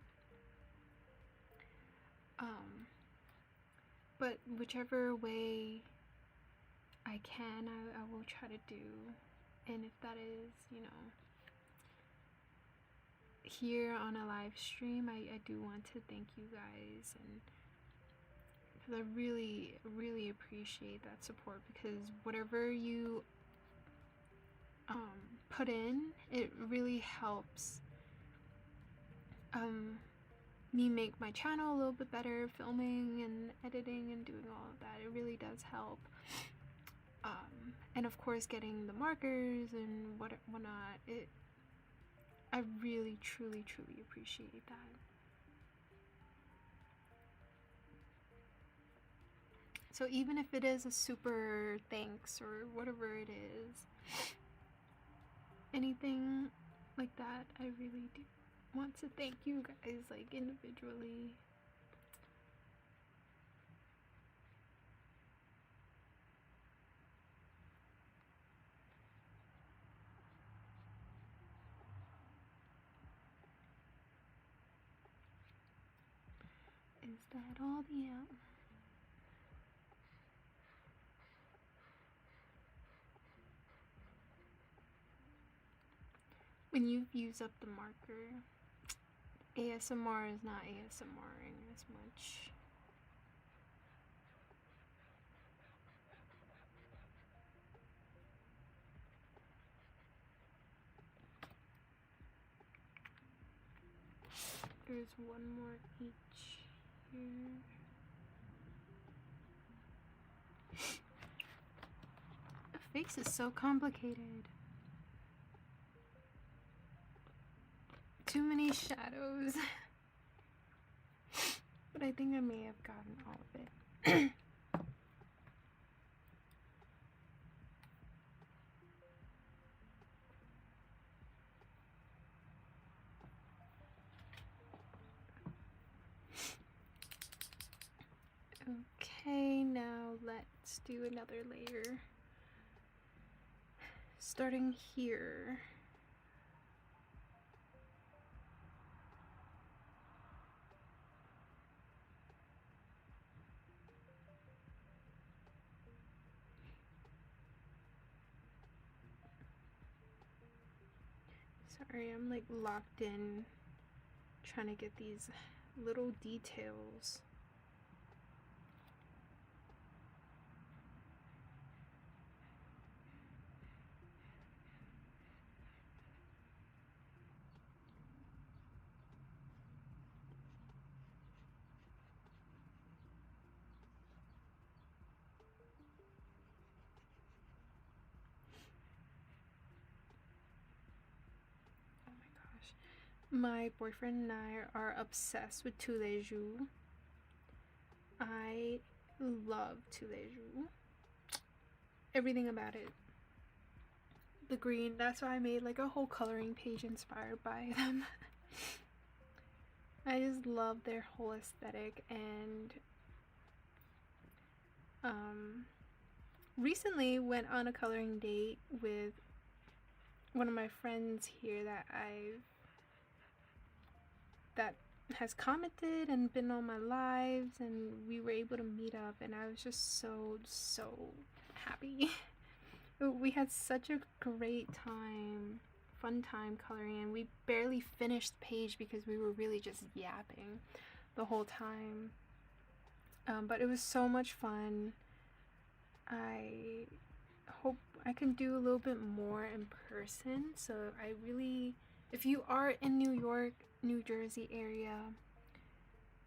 But whichever way I can, I will try to do. And if that is, here on a live stream, I do want to thank you guys, and because I really, really appreciate that support, because whatever you put in, it really helps me make my channel a little bit better, filming and editing and doing all of that. It really does help. And of course, getting the markers and whatnot, I really, truly, truly appreciate that. So even if it is a super thanks or whatever it is, anything like that, I really do want to thank you guys, like, individually. Is that all the when you've used up the marker, ASMR is not ASMRing as much. There's one more each here. The face is so complicated. Too many shadows. But I think I may have gotten all of it. Okay, now let's do another layer. Starting here. Sorry, I'm like locked in trying to get these little details. My boyfriend and I are obsessed with tous les jours. I love tous les jours. Everything about it. The green, that's why I made like a whole coloring page inspired by them. I just love their whole aesthetic, and recently went on a coloring date with one of my friends here that has commented and been on my lives, and we were able to meet up, and I was just so happy. We had such a great time, fun time coloring, and we barely finished the page because we were really just yapping the whole time. But it was so much fun. I hope I can do a little bit more in person. So if you are in New York, New Jersey area,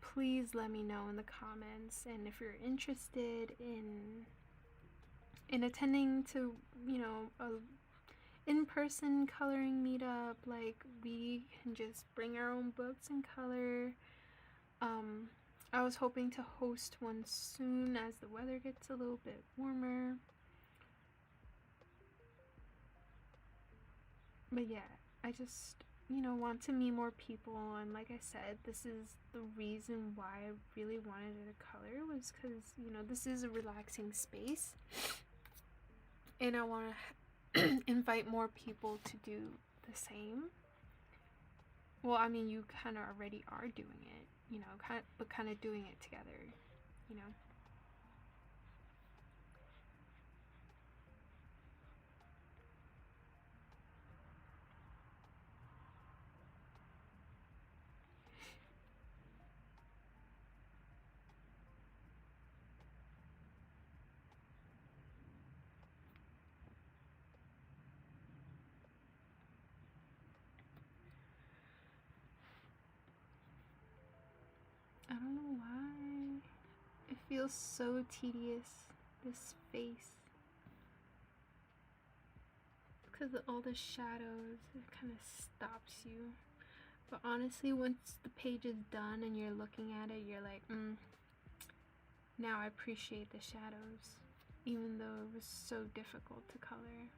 please let me know in the comments. And if you're interested in attending to, a in-person coloring meetup, like we can just bring our own books and color. I was hoping to host one soon as the weather gets a little bit warmer. But yeah, I just, want to meet more people, and like I said, this is the reason why I really wanted to color, was because, this is a relaxing space, and I want to invite more people to do the same. Well, I mean, you kind of already are doing it, but kind of doing it together, I don't know why. It feels so tedious, this face. Because of all the shadows, it kind of stops you. But honestly, once the page is done and you're looking at it, you're like, now I appreciate the shadows, even though it was so difficult to color.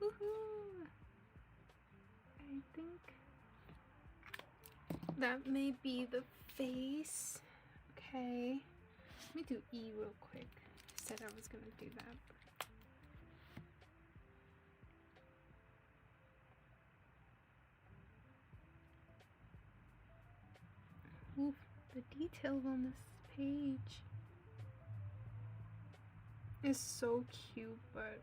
Woohoo! I think that may be the face. Okay. Let me do E real quick. I said I was gonna do that. Oof, the details on this page is so cute, but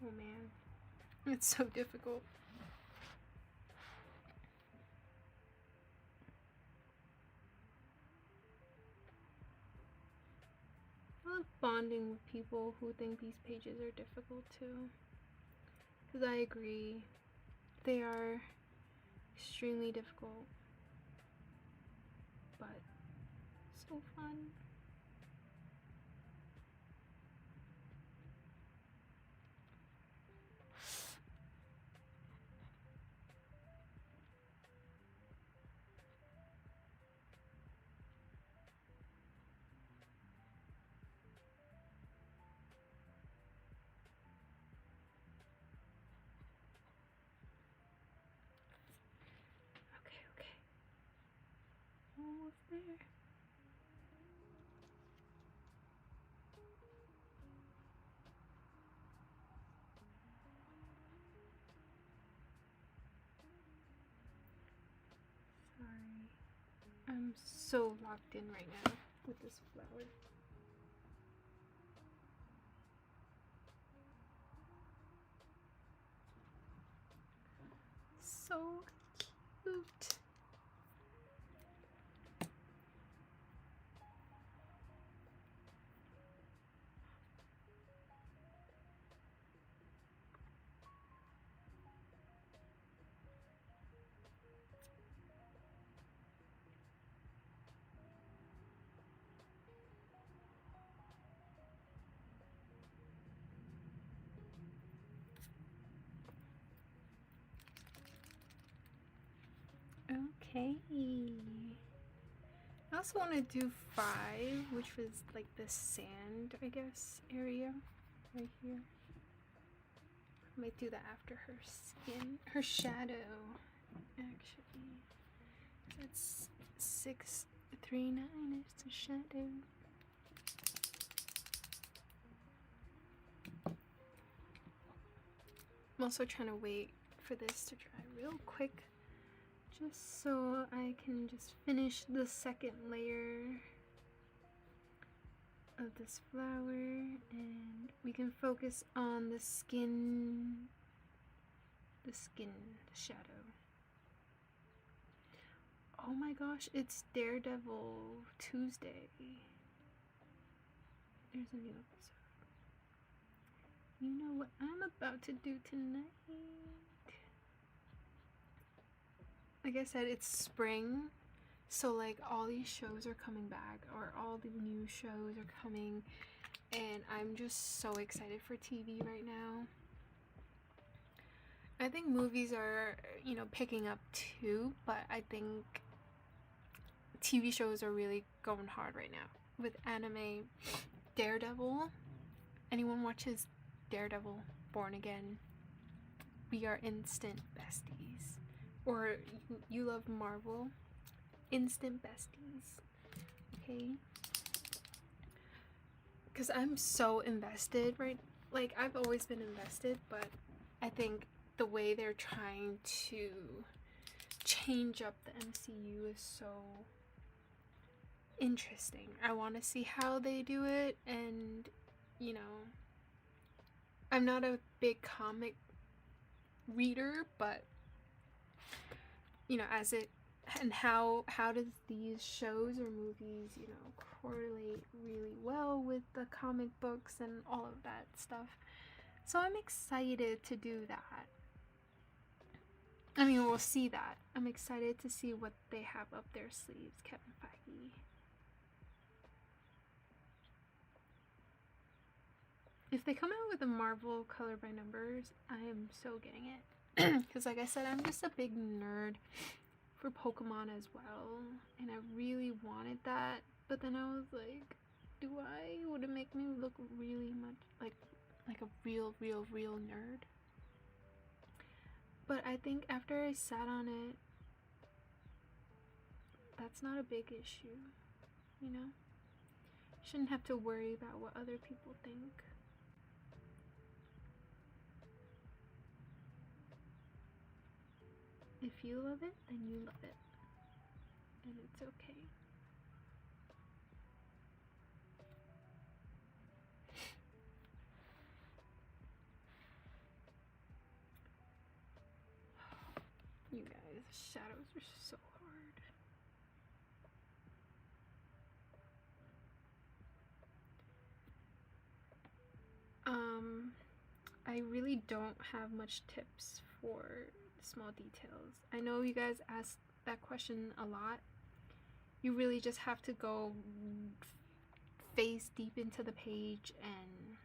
oh man, it's so difficult. I love bonding with people who think these pages are difficult too, because I agree, they are extremely difficult, but so fun. Okay. Almost there. Sorry. I'm so locked in right now with this flower. so cute. Okay. I also want to do 5, which was like the sand, I guess, area right here. I might do that after her skin, her shadow, actually. That's 639 is the shadow. I'm also trying to wait for this to dry real quick, just so I can just finish the second layer of this flower, and we can focus on the skin, the shadow. Oh my gosh, it's Daredevil Tuesday. There's a new episode. You know what I'm about to do tonight? Like I said, it's spring, so like all these shows are coming back, or all the new shows are coming, and I'm just so excited for TV right now. I think movies are, you know, picking up too, but I think TV shows are really going hard right now with anime. Daredevil. Anyone watches Daredevil Born Again? We are instant besties. Or you love Marvel? Instant besties. Okay? Because I'm so invested, right? Like, I've always been invested, but I think the way they're trying to change up the MCU is so interesting. I want to see how they do it, and, you know, I'm not a big comic reader, but, you know, as it, and how does these shows or movies, you know, correlate really well with the comic books and all of that stuff. So I'm excited to do that. I mean, we'll see that. I'm excited to see what they have up their sleeves, Kevin Feige. If they come out with a Marvel color by numbers, I am so getting it. Because like I said, I'm just a big nerd for Pokemon as well, and I really wanted that, but then I was like, would it make me look really much like a real nerd? But I think after I sat on it, that's not a big issue, you know? Shouldn't have to worry about what other people think. If you love it, then you love it. And it's okay. You guys, shadows are so hard. I really don't have much tips for small details. I know you guys ask that question a lot. You really just have to go face deep into the page and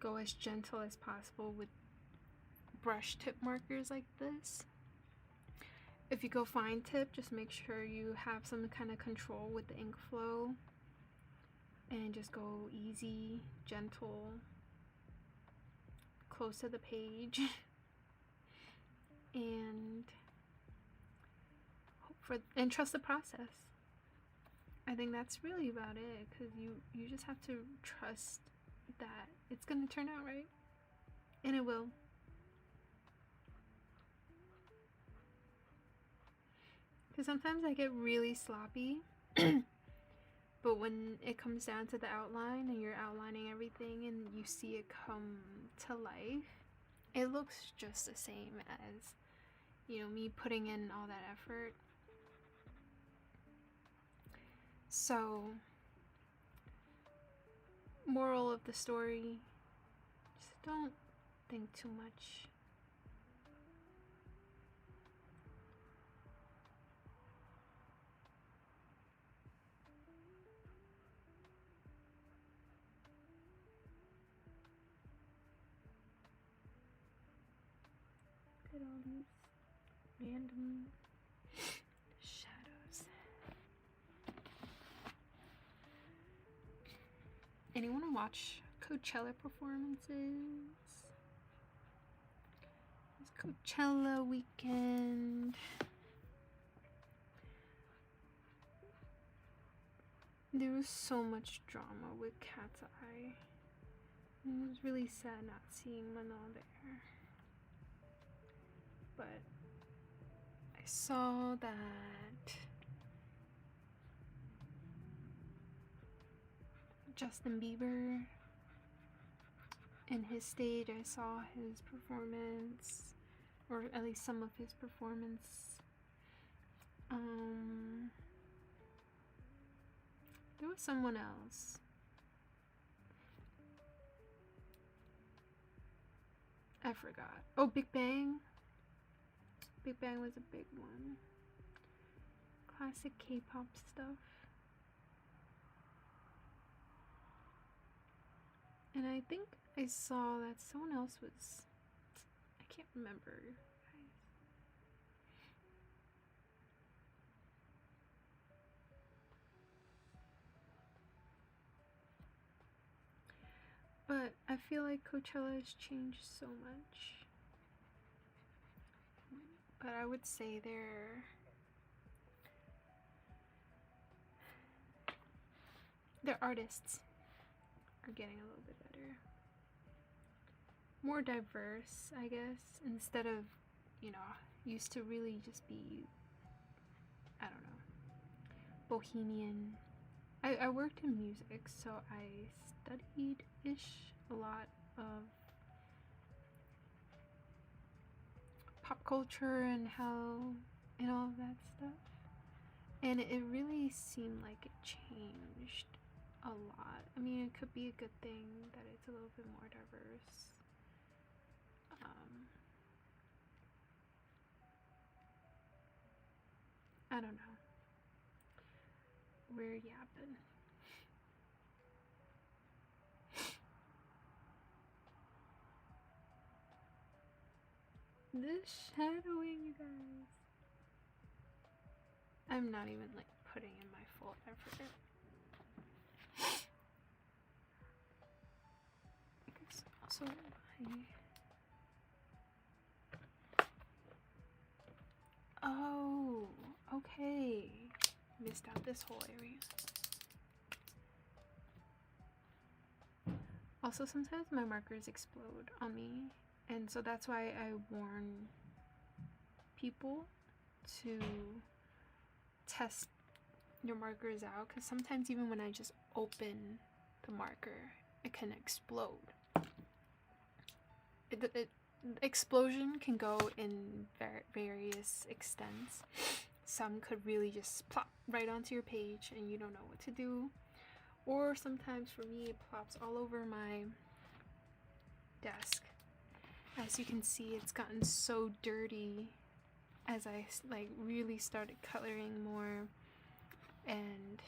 go as gentle as possible with brush tip markers like this. If you go fine tip, just make sure you have some kind of control with the ink flow, and just go easy, gentle, close to the page, and trust the process. I think that's really about it, because you just have to trust that it's gonna turn out right, and it will. Because sometimes I get really sloppy, but when it comes down to the outline and you're outlining everything and you see it come to life, it looks just the same as you know, me putting in all that effort. So, moral of the story, just don't think too much. Look at all these random shadows. Anyone watch Coachella performances? It's Coachella weekend. There was so much drama with Cat's Eye. It was really sad not seeing Manal there. But I saw that Justin Bieber in his stage, I saw his performance, or at least some of his performance. There was someone else. I forgot. Oh, Big Bang. Big Bang was a big one. Classic K-pop stuff. And I think I saw that someone else was, I can't remember. But I feel like Coachella has changed so much. But I would say their artists are getting a little bit better. More diverse, I guess, instead of, you know, used to really just be, I don't know, bohemian. I worked in music, so I studied-ish a lot of pop culture and how, and all of that stuff. And it really seemed like it changed a lot. I mean, it could be a good thing that it's a little bit more diverse. I don't know. We're yapping. This shadowing, you guys. I'm not even like putting in my full effort. It's also my... Oh, okay. Missed out this whole area. Also, sometimes my markers explode on me, and so that's why I warn people to test your markers out, because sometimes even when I just open the marker, it can explode. Explosion can go in various extents. Some could really just plop right onto your page and you don't know what to do. Or sometimes for me, it plops all over my desk. As you can see, it's gotten so dirty as I like really started coloring more, and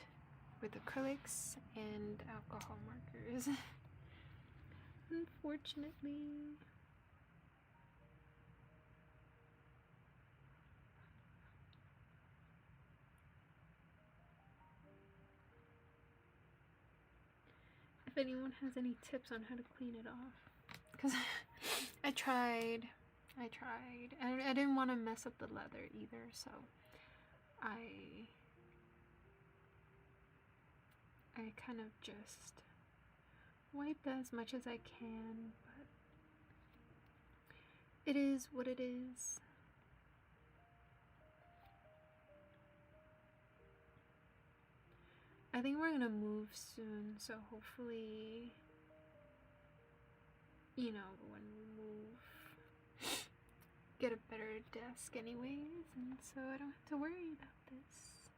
with acrylics and alcohol markers. Unfortunately. If anyone has any tips on how to clean it off, because I tried. I didn't want to mess up the leather either, so I kind of just wiped as much as I can, but it is what it is. I think we're gonna move soon, so hopefully, you know, when we move, get a better desk anyways, and so I don't have to worry about this.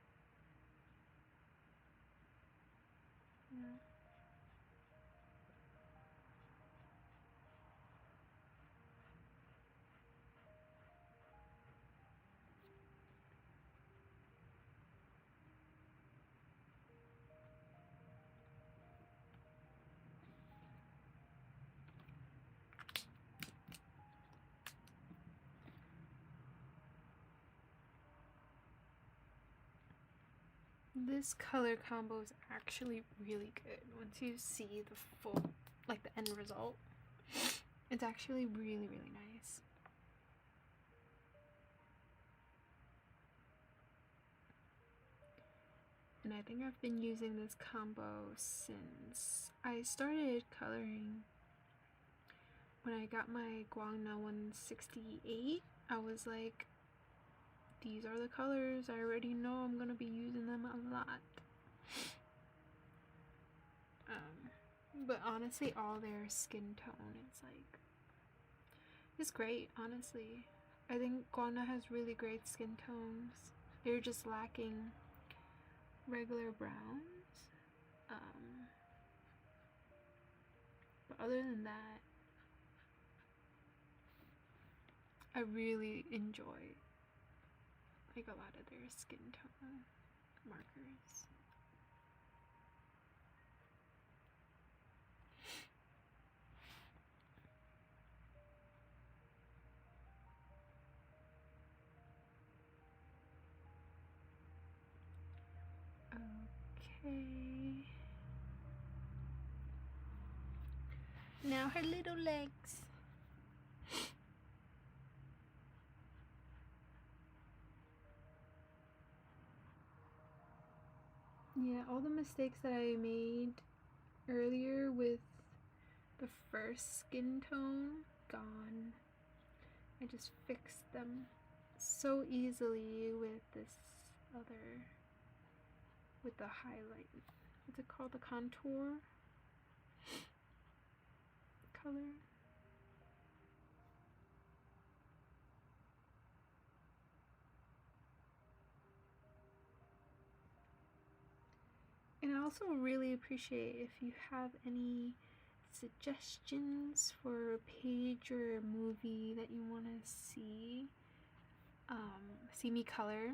Yeah. This color combo is actually really good. Once you see the full, like the end result, it's actually really, really nice. And I think I've been using this combo since I started coloring. When I got my Guangna 168, I was like, these are the colors. I already know I'm gonna be using them a lot. But honestly, all their skin tone is like, it's great, honestly. I think Guangna has really great skin tones. They're just lacking regular browns. But other than that, I really enjoy like a lot of their skin tone markers. Okay. Now her little legs. Yeah, all the mistakes that I made earlier with the first skin tone, gone. I just fixed them so easily with this other, with the highlight. What's it called? The contour color? And I also really appreciate if you have any suggestions for a page or a movie that you want to see me color,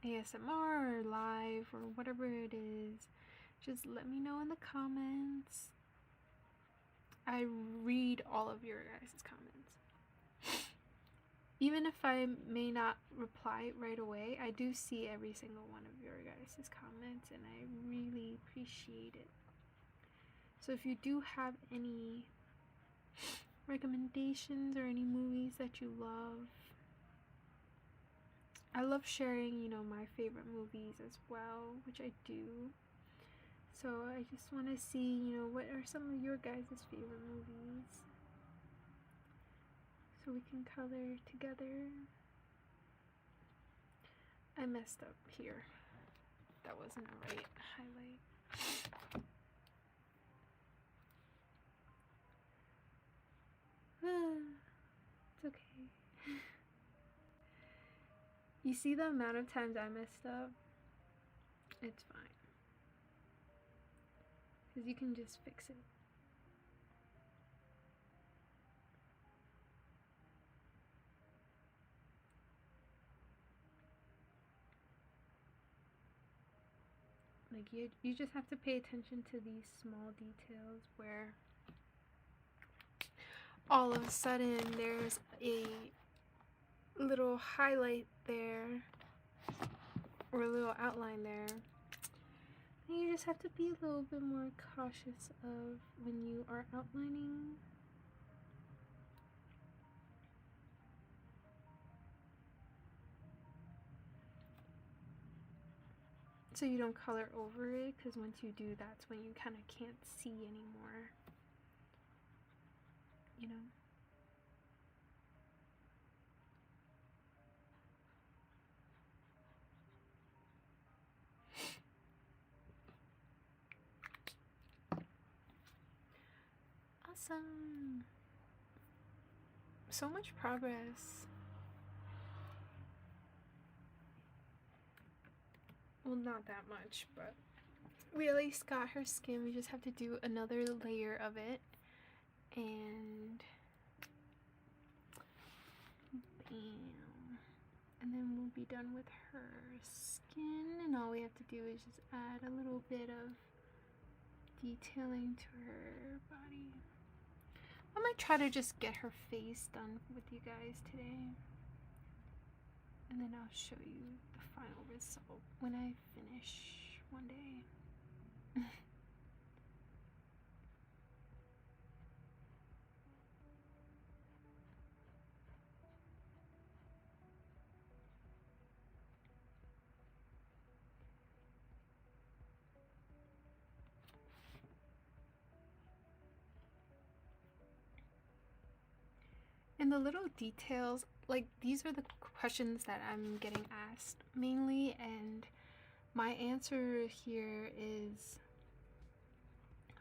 ASMR or live or whatever it is. Just let me know in the comments. I read all of your guys' comments. Even if I may not reply right away, I do see every single one of your guys' comments, and I really appreciate it. So if you do have any recommendations or any movies that you love, I love sharing, my favorite movies as well, which I do. So I just want to see, what are some of your guys' favorite movies, so we can color together. I messed up here. That wasn't a right highlight. It's okay. You see the amount of times I messed up? It's fine. Because you can just fix it. Like, you just have to pay attention to these small details where all of a sudden there's a little highlight there or a little outline there. And you just have to be a little bit more cautious of when you are outlining. So you don't color over it, because once you do, that's when you kind of can't see anymore. Awesome. So much progress. Well, not that much, but we at least got her skin. We just have to do another layer of it. And bam. And then we'll be done with her skin. And all we have to do is just add a little bit of detailing to her body. I might try to just get her face done with you guys today. And then I'll show you the final result when I finish one day. And the little details, like these are the questions that I'm getting asked mainly, and my answer here is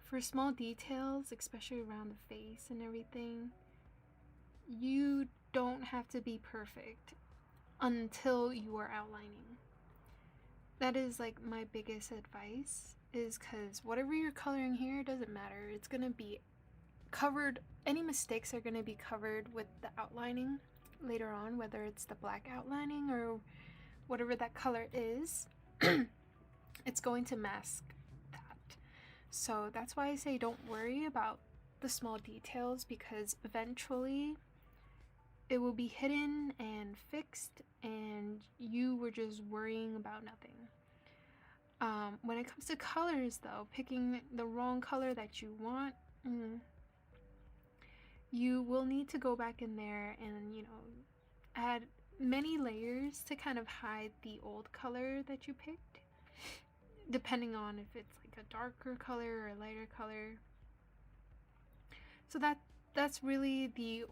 for small details, especially around the face and everything, you don't have to be perfect until you are outlining. That is like my biggest advice, is because whatever you're coloring here doesn't matter. It's gonna be covered. Any mistakes are going to be covered with the outlining later on, whether it's the black outlining or whatever that color is. It's going to mask that. So that's why I say don't worry about the small details, because eventually it will be hidden and fixed and you were just worrying about nothing. When it comes to colors though, picking the wrong color that you want, you will need to go back in there and, you know, add many layers to kind of hide the old color that you picked, depending on if it's like a darker color or a lighter color. So that's really the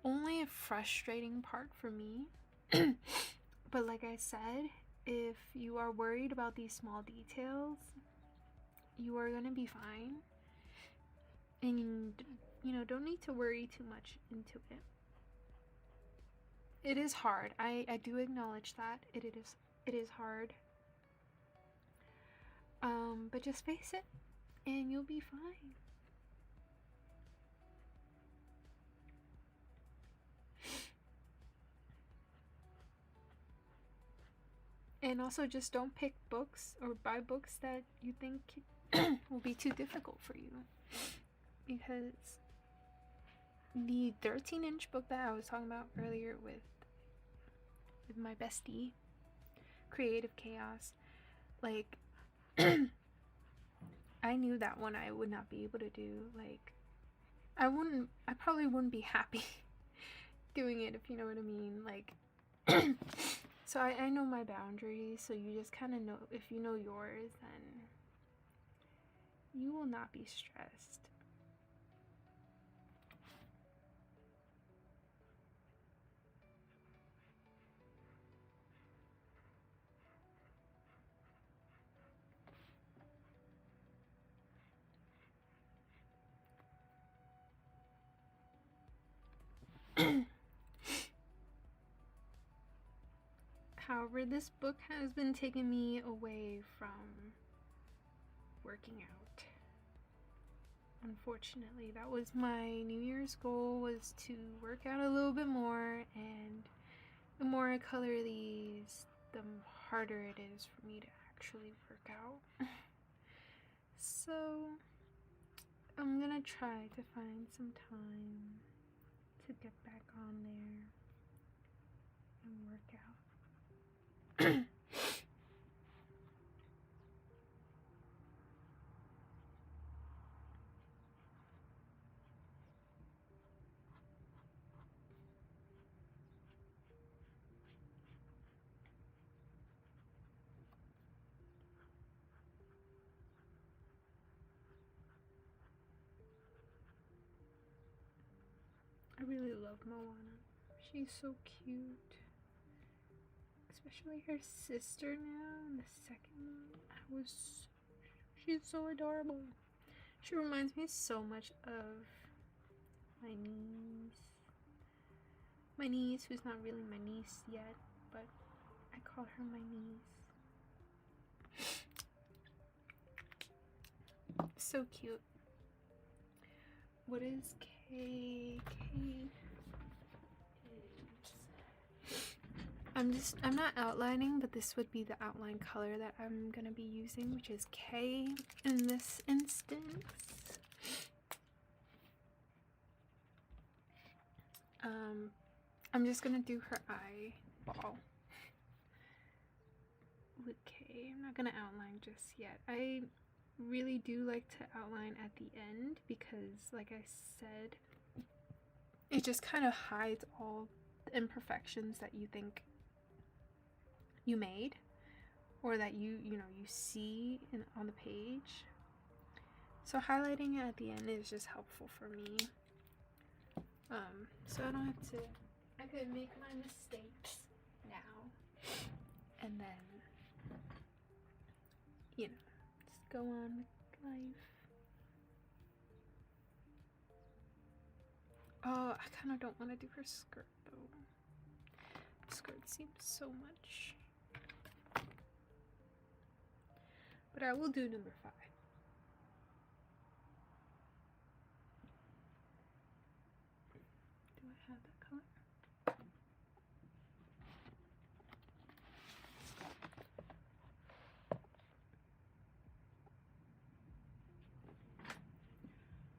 only frustrating part for me. But like I said, if you are worried about these small details, you are gonna be fine. And you know, don't need to worry too much into it. It is hard. I do acknowledge that. It is hard. But just face it and you'll be fine. And also just don't pick books or buy books that you think will be too difficult for you. Because the 13-inch book that I was talking about earlier with my bestie, Creative Chaos, like I knew that one I would not be able to do. Like I probably wouldn't be happy doing it, if you know what I mean. Like so I know my boundaries, so you just kind of know, if you know yours, then you will not be stressed. However, this book has been taking me away from working out. Unfortunately, that was my New Year's goal, was to work out a little bit more, and the more I color these, the harder it is for me to actually work out. So I'm gonna try to find some time to get back on there and work out. I really love Moana. She's so cute. Especially her sister now in the second one. She's so adorable. She reminds me so much of my niece. my niece, who's not really my niece yet, but I call her my niece. So cute. What is K? K is... I'm not outlining, but this would be the outline color that I'm gonna be using, which is K in this instance. I'm just gonna do her eyeball with K. I'm not gonna outline just yet. I really do like to outline at the end because, like I said, it just kind of hides all the imperfections that you think you made or that you see on the page. So highlighting it at the end is just helpful for me. So I don't have to, I could make my mistakes now and then, just go on with life. Oh, I kind of don't want to do her skirt though. Skirt seems so much. But I will do number 5. Do I have that color?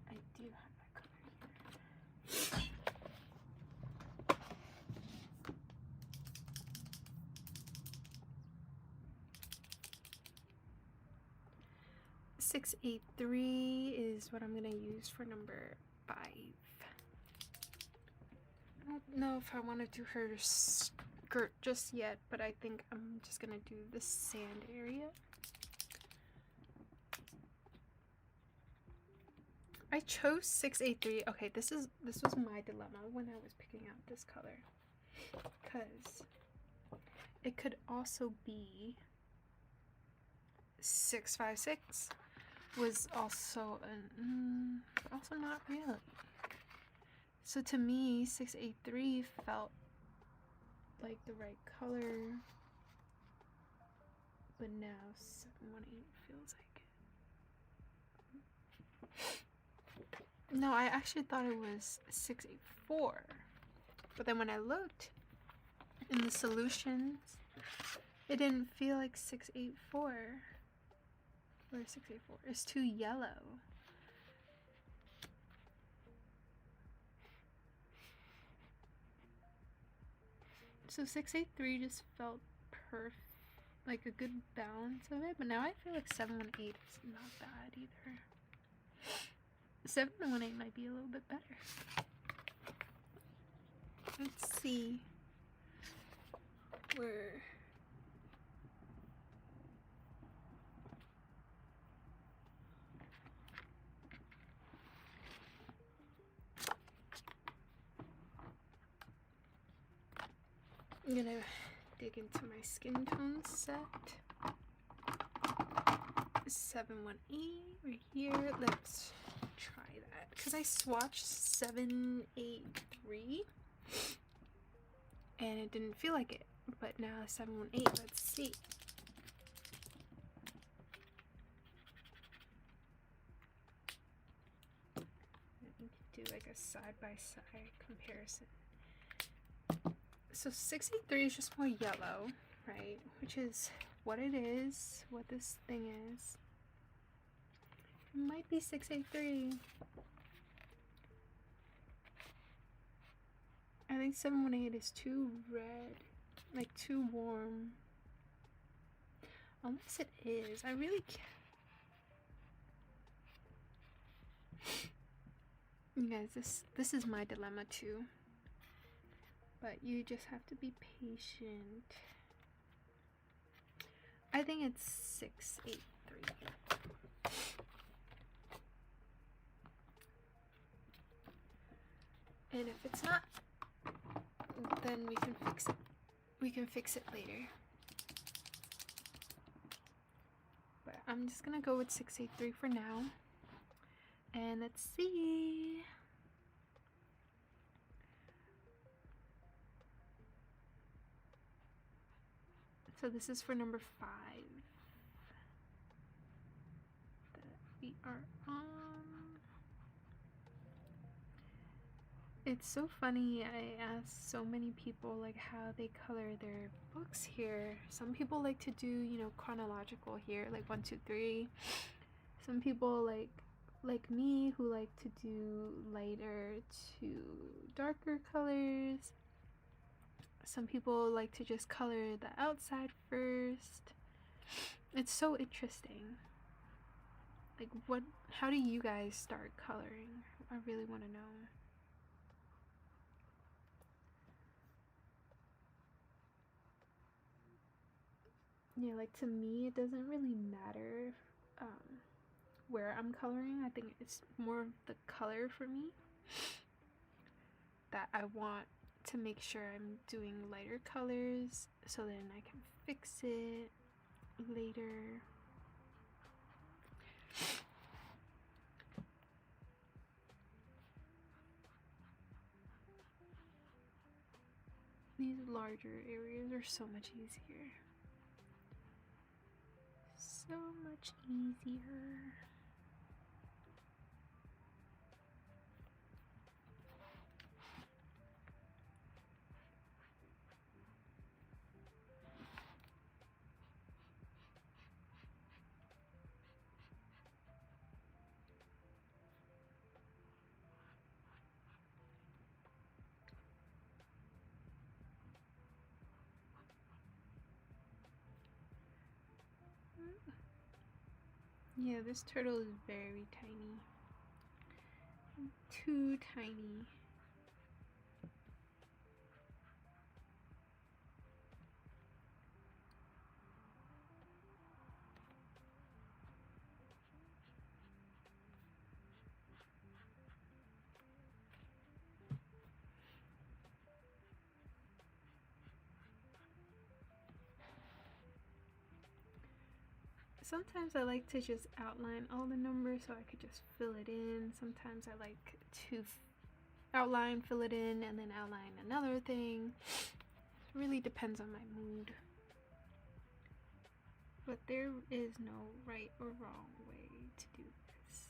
I do have that color here. 683 is what I'm gonna use for number 5. I don't know if I want to do her skirt just yet, but I think I'm just gonna do the sand area. I chose 683. Okay, this was my dilemma when I was picking out this color, because it could also be 656. Was also also not really. So to me, 683 felt like the right color, but now 718 feels like it. No, I actually thought it was 684, but then when I looked in the solutions, it didn't feel like 684. Or 684. It's too yellow. So 683 just felt perfect, like a good balance of it. But now I feel like 718 is not bad either. 718 might be a little bit better. Let's see where. I'm gonna dig into my skin tone set. 718 right here. Let's try that because I swatched 783 and it didn't feel like it, but now 718. Let's see. We can do like a side-by-side comparison. So 683 is just more yellow, right? Which is what it is, what this thing is. It might be 683. I think 718 is too red, like too warm. Unless it is. I really can't. You guys, this is my dilemma too. But you just have to be patient. I think it's 683. And if it's not, then we can fix it. We can fix it later. But I'm just gonna go with 683 for now. And let's see. So this is for number 5 that we are on. It's so funny, I asked so many people like how they color their books here. Some people like to do, you know, chronological here, like 1, 2, 3. Some people like me who like to do lighter to darker colors. Some people like to just color the outside first. It's so interesting. Like how do you guys start coloring? I really want to know. Yeah, like to me, it doesn't really matter where I'm coloring. I think it's more of the color for me that I want to make sure I'm doing lighter colors so then I can fix it later. These larger areas are so much easier. So much easier. Yeah, this turtle is very tiny. Too tiny. Sometimes I like to just outline all the numbers so I could just fill it in. Sometimes I like to outline, fill it in, and then outline another thing. It really depends on my mood. But there is no right or wrong way to do this.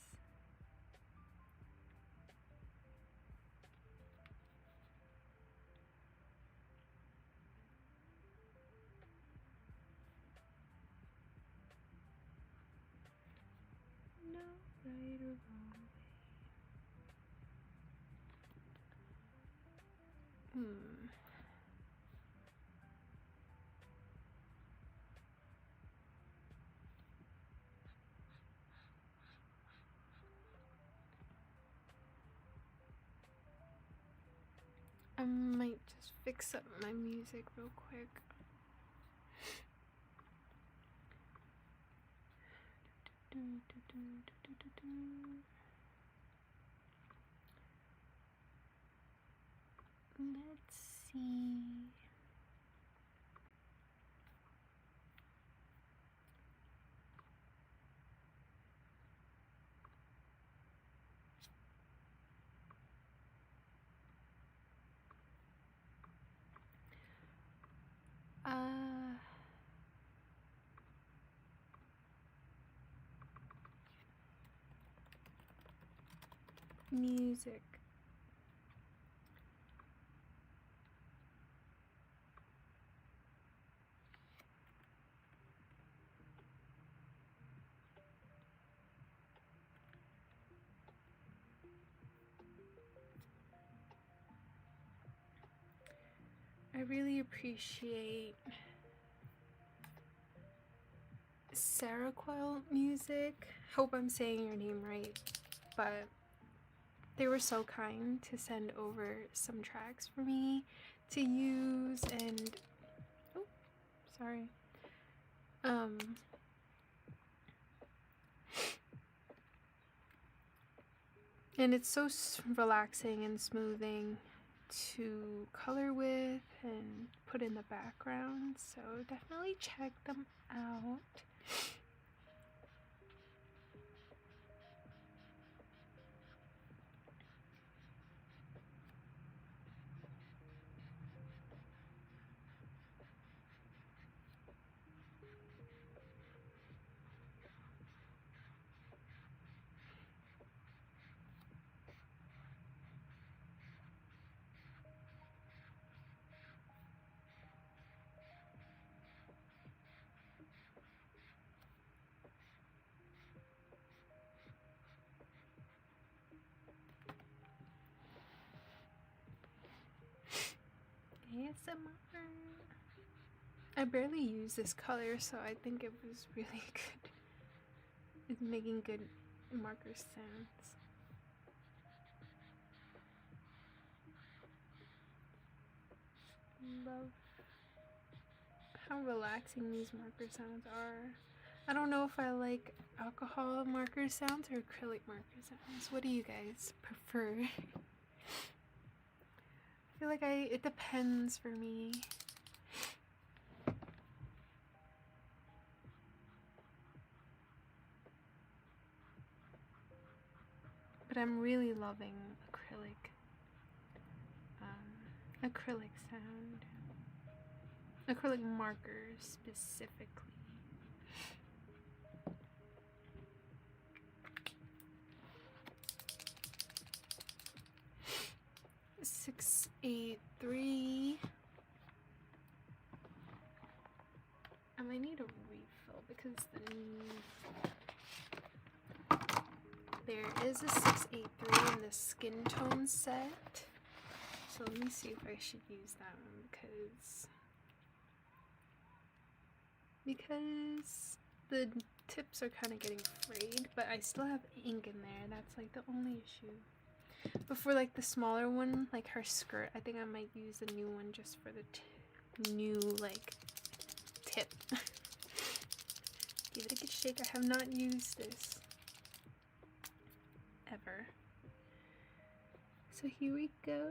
No right or wrong way. I might just fix up my music real quick. Let's see. Music. I really appreciate {tagsၤฐ์} music. Hope I'm saying your name right, but they were so kind to send over some tracks for me to use, and oh, sorry. And it's so relaxing and smoothing to color with and put in the background, so definitely check them out. ASMR. I barely use this color, so I think it was really good. It's making good marker sounds. Love how relaxing these marker sounds are. I don't know if I like alcohol marker sounds or acrylic marker sounds. What do you guys prefer? I feel like it depends for me. But I'm really loving acrylic sound. Acrylic markers specifically. $6.83. I might need a refill because there is a 683 in the skin tone set. So let me see if I should use that one because the tips are kind of getting frayed, but I still have ink in there. That's like the only issue. But for like the smaller one, like her skirt, I think I might use the new one just for the new like tip. Give it a good shake. I have not used this ever. So here we go.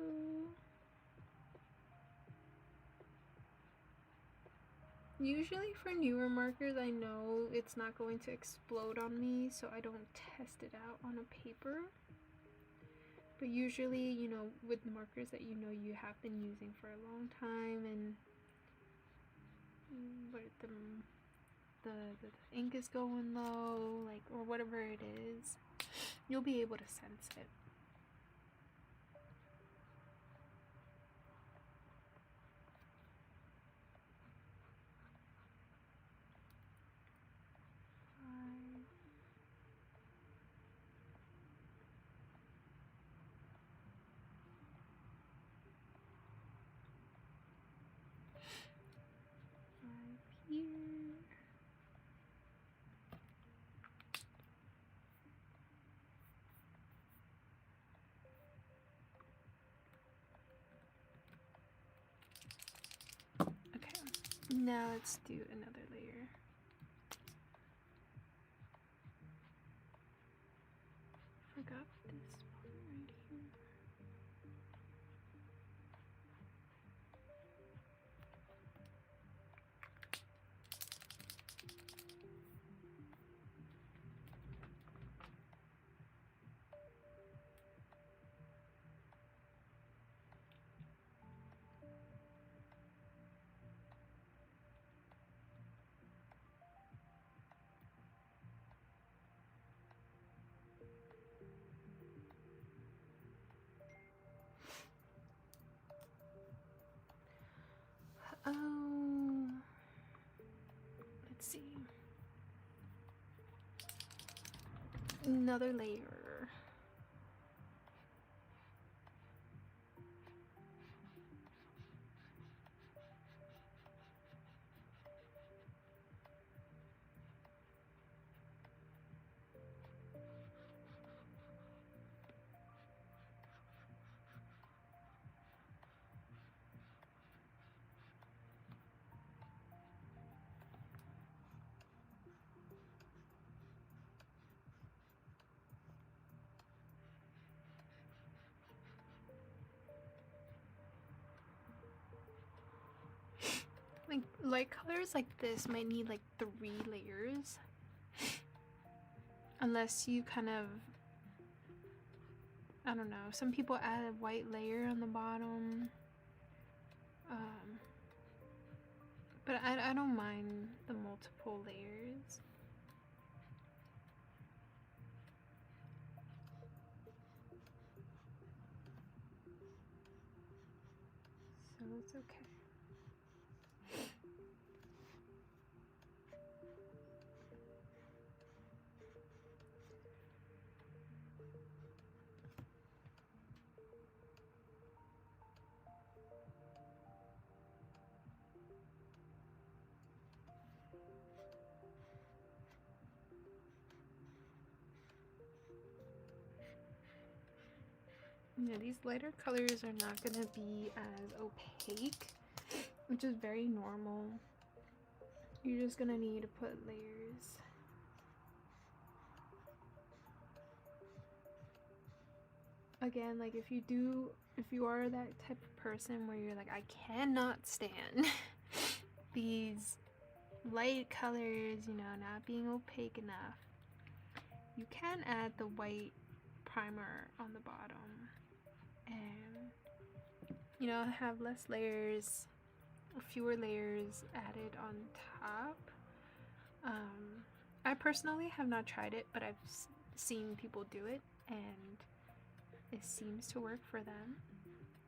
Usually for newer markers, I know it's not going to explode on me, so I don't test it out on a paper. But usually, you know, with markers that you know you have been using for a long time and where the ink is going low, like, or whatever it is, you'll be able to sense it. Here. Okay, now let's do another layer. Forgot this part right here. Oh, let's see. Another layer. Like light colors like this might need like 3 layers, unless you kind of, I don't know, some people add a white layer on the bottom, but I don't mind the multiple layers. So it's okay. Yeah, these lighter colors are not gonna be as opaque, which is very normal. You're just gonna need to put layers. Again, like if you are that type of person where you're like, I cannot stand these light colors, you know, not being opaque enough, you can add the white primer on the bottom and, you know, have less layers, fewer layers added on top. I personally have not tried it, but I've seen people do it and it seems to work for them.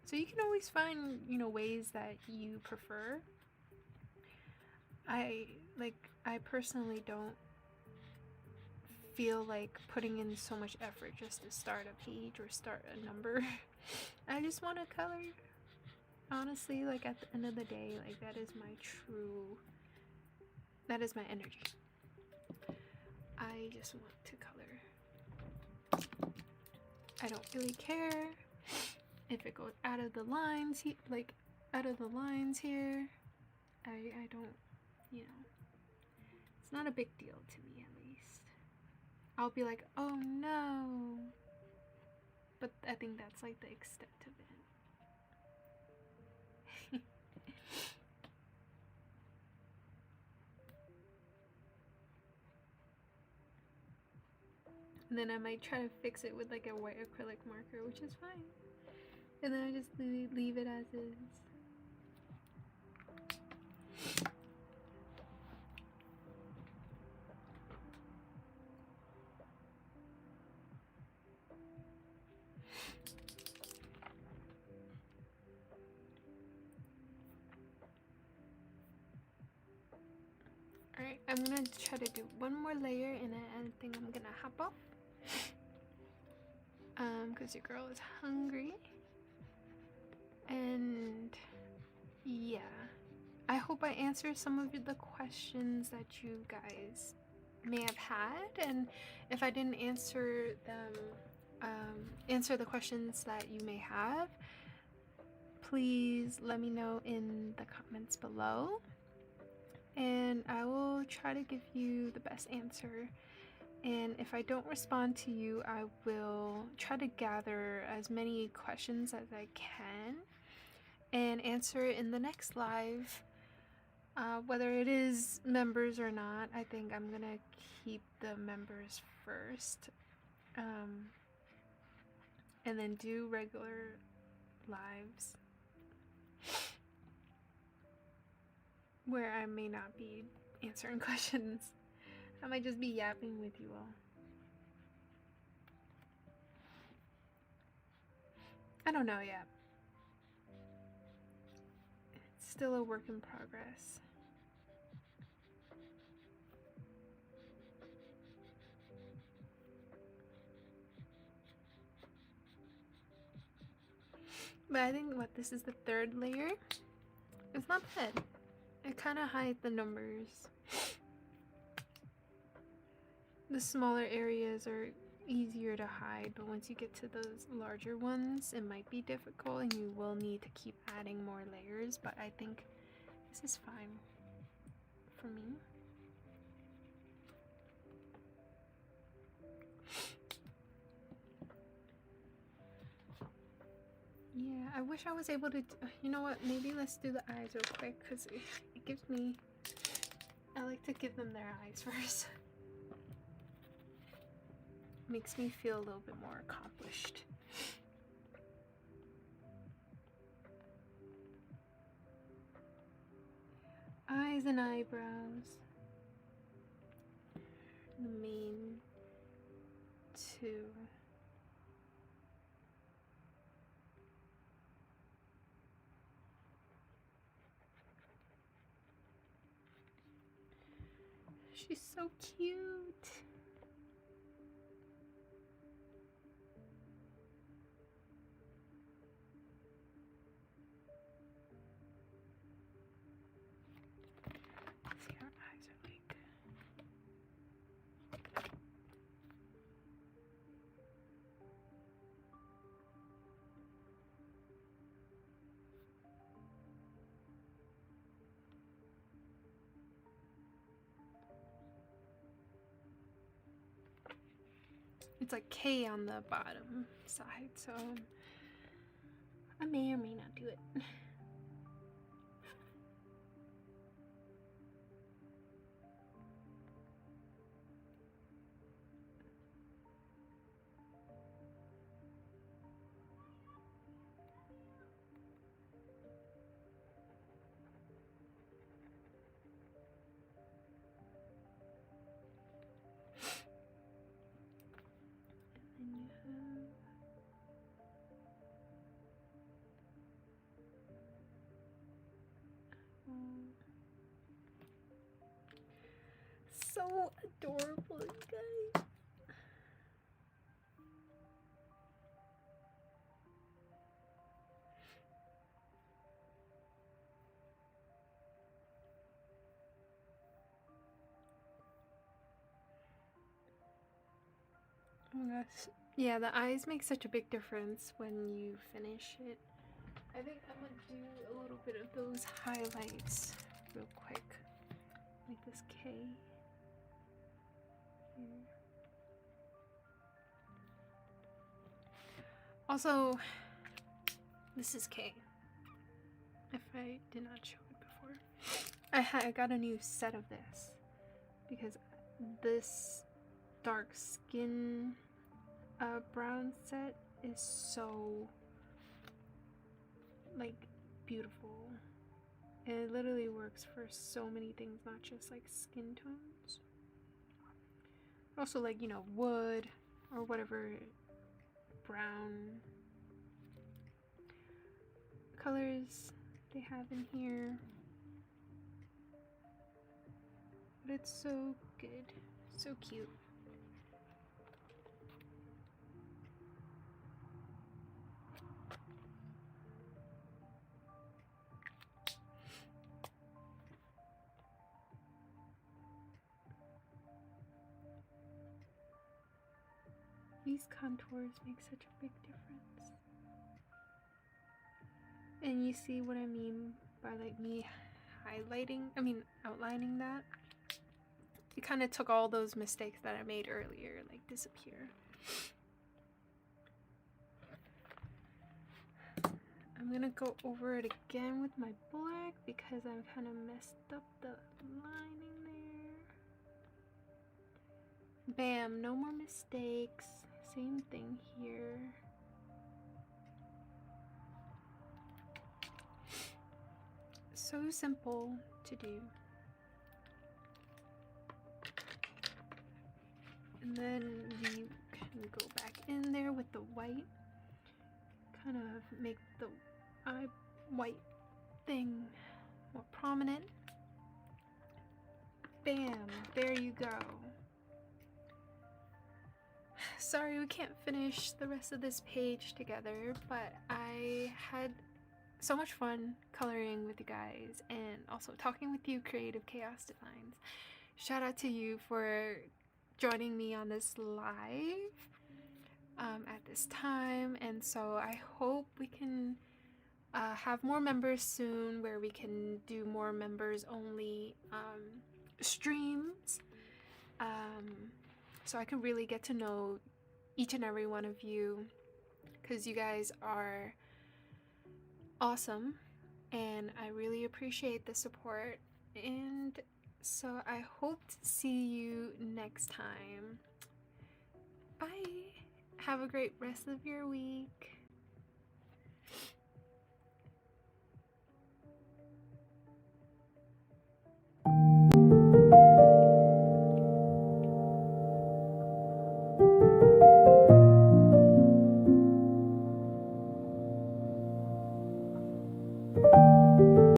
So you can always find, you know, ways that you prefer. I personally don't feel like putting in so much effort just to start a page or start a number. I just want to color. Honestly, like at the end of the day, like that is my energy. I just want to color. I don't really care if it goes out of the lines, out of the lines here. I don't, you know, it's not a big deal to me, at least. I'll be like, oh no, but I think that's like the extent of it. And then I might try to fix it with like a white acrylic marker, which is fine. And then I just leave it as is. Alright, I'm gonna try to do one more layer and then I think I'm gonna hop off. Because your girl is hungry. And yeah, I hope I answered some of the questions that you guys may have had, and if I didn't answer them, answer the questions that you may have, please let me know in the comments below and I will try to give you the best answer. And if I don't respond to you, I will try to gather as many questions as I can and answer it in the next live. Whether it is members or not, I think I'm gonna keep the members first. And then do regular lives where I may not be answering questions. I might just be yapping with you all. I don't know yet. It's still a work in progress. But I think this is the third layer. It's not bad. It kind of hides the numbers. The smaller areas are easier to hide, but once you get to those larger ones, it might be difficult and you will need to keep adding more layers, but I think this is fine for me. Yeah, I wish I was able to, you know what, maybe let's do the eyes real quick because it gives me, I like to give them their eyes first. Makes me feel a little bit more accomplished. Eyes and eyebrows. The main two. She's so cute. See, her eyes are like. it's like K on the bottom side, so I may or may not do it. So adorable, you guys. Oh my gosh. Yeah, the eyes make such a big difference when you finish it. I think I'm gonna do a little bit of those highlights real quick. Like this K. Here. Also, this is K. If I did not show it before. I got a new set of this because this dark skin brown set is so like beautiful. And it literally works for so many things, not just like skin tones. Also like, you know, wood or whatever brown colors they have in here. But it's so good, so cute. These contours make such a big difference. And you see what I mean by like me outlining that? It kind of took all those mistakes that I made earlier, like disappear. I'm gonna go over it again with my black because I kind of messed up the lining there. Bam, no more mistakes. Same thing here. So simple to do. And then you can go back in there with the white. Kind of make the eye white thing more prominent. Bam, there you go. Sorry we can't finish the rest of this page together, but I had so much fun coloring with you guys and also talking with you, Creative Chaos Designs. Shout out to you for joining me on this live at this time, and so I hope we can have more members soon where we can do more members only streams, so I can really get to know each and every one of you, because you guys are awesome and I really appreciate the support. And so I hope to see you next time. Bye. Have a great rest of your week.